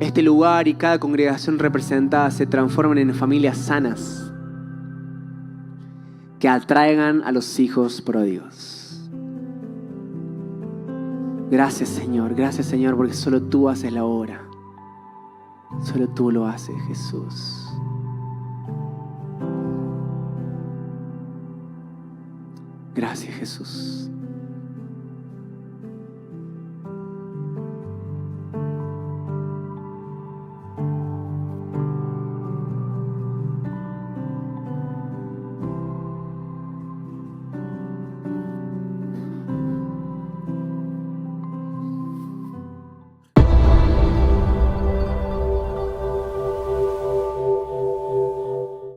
este lugar y cada congregación representada se transformen en familias sanas que atraigan a los hijos pródigos. Gracias, Señor, porque solo tú haces la obra. Solo tú lo haces, Jesús. Gracias, Jesús.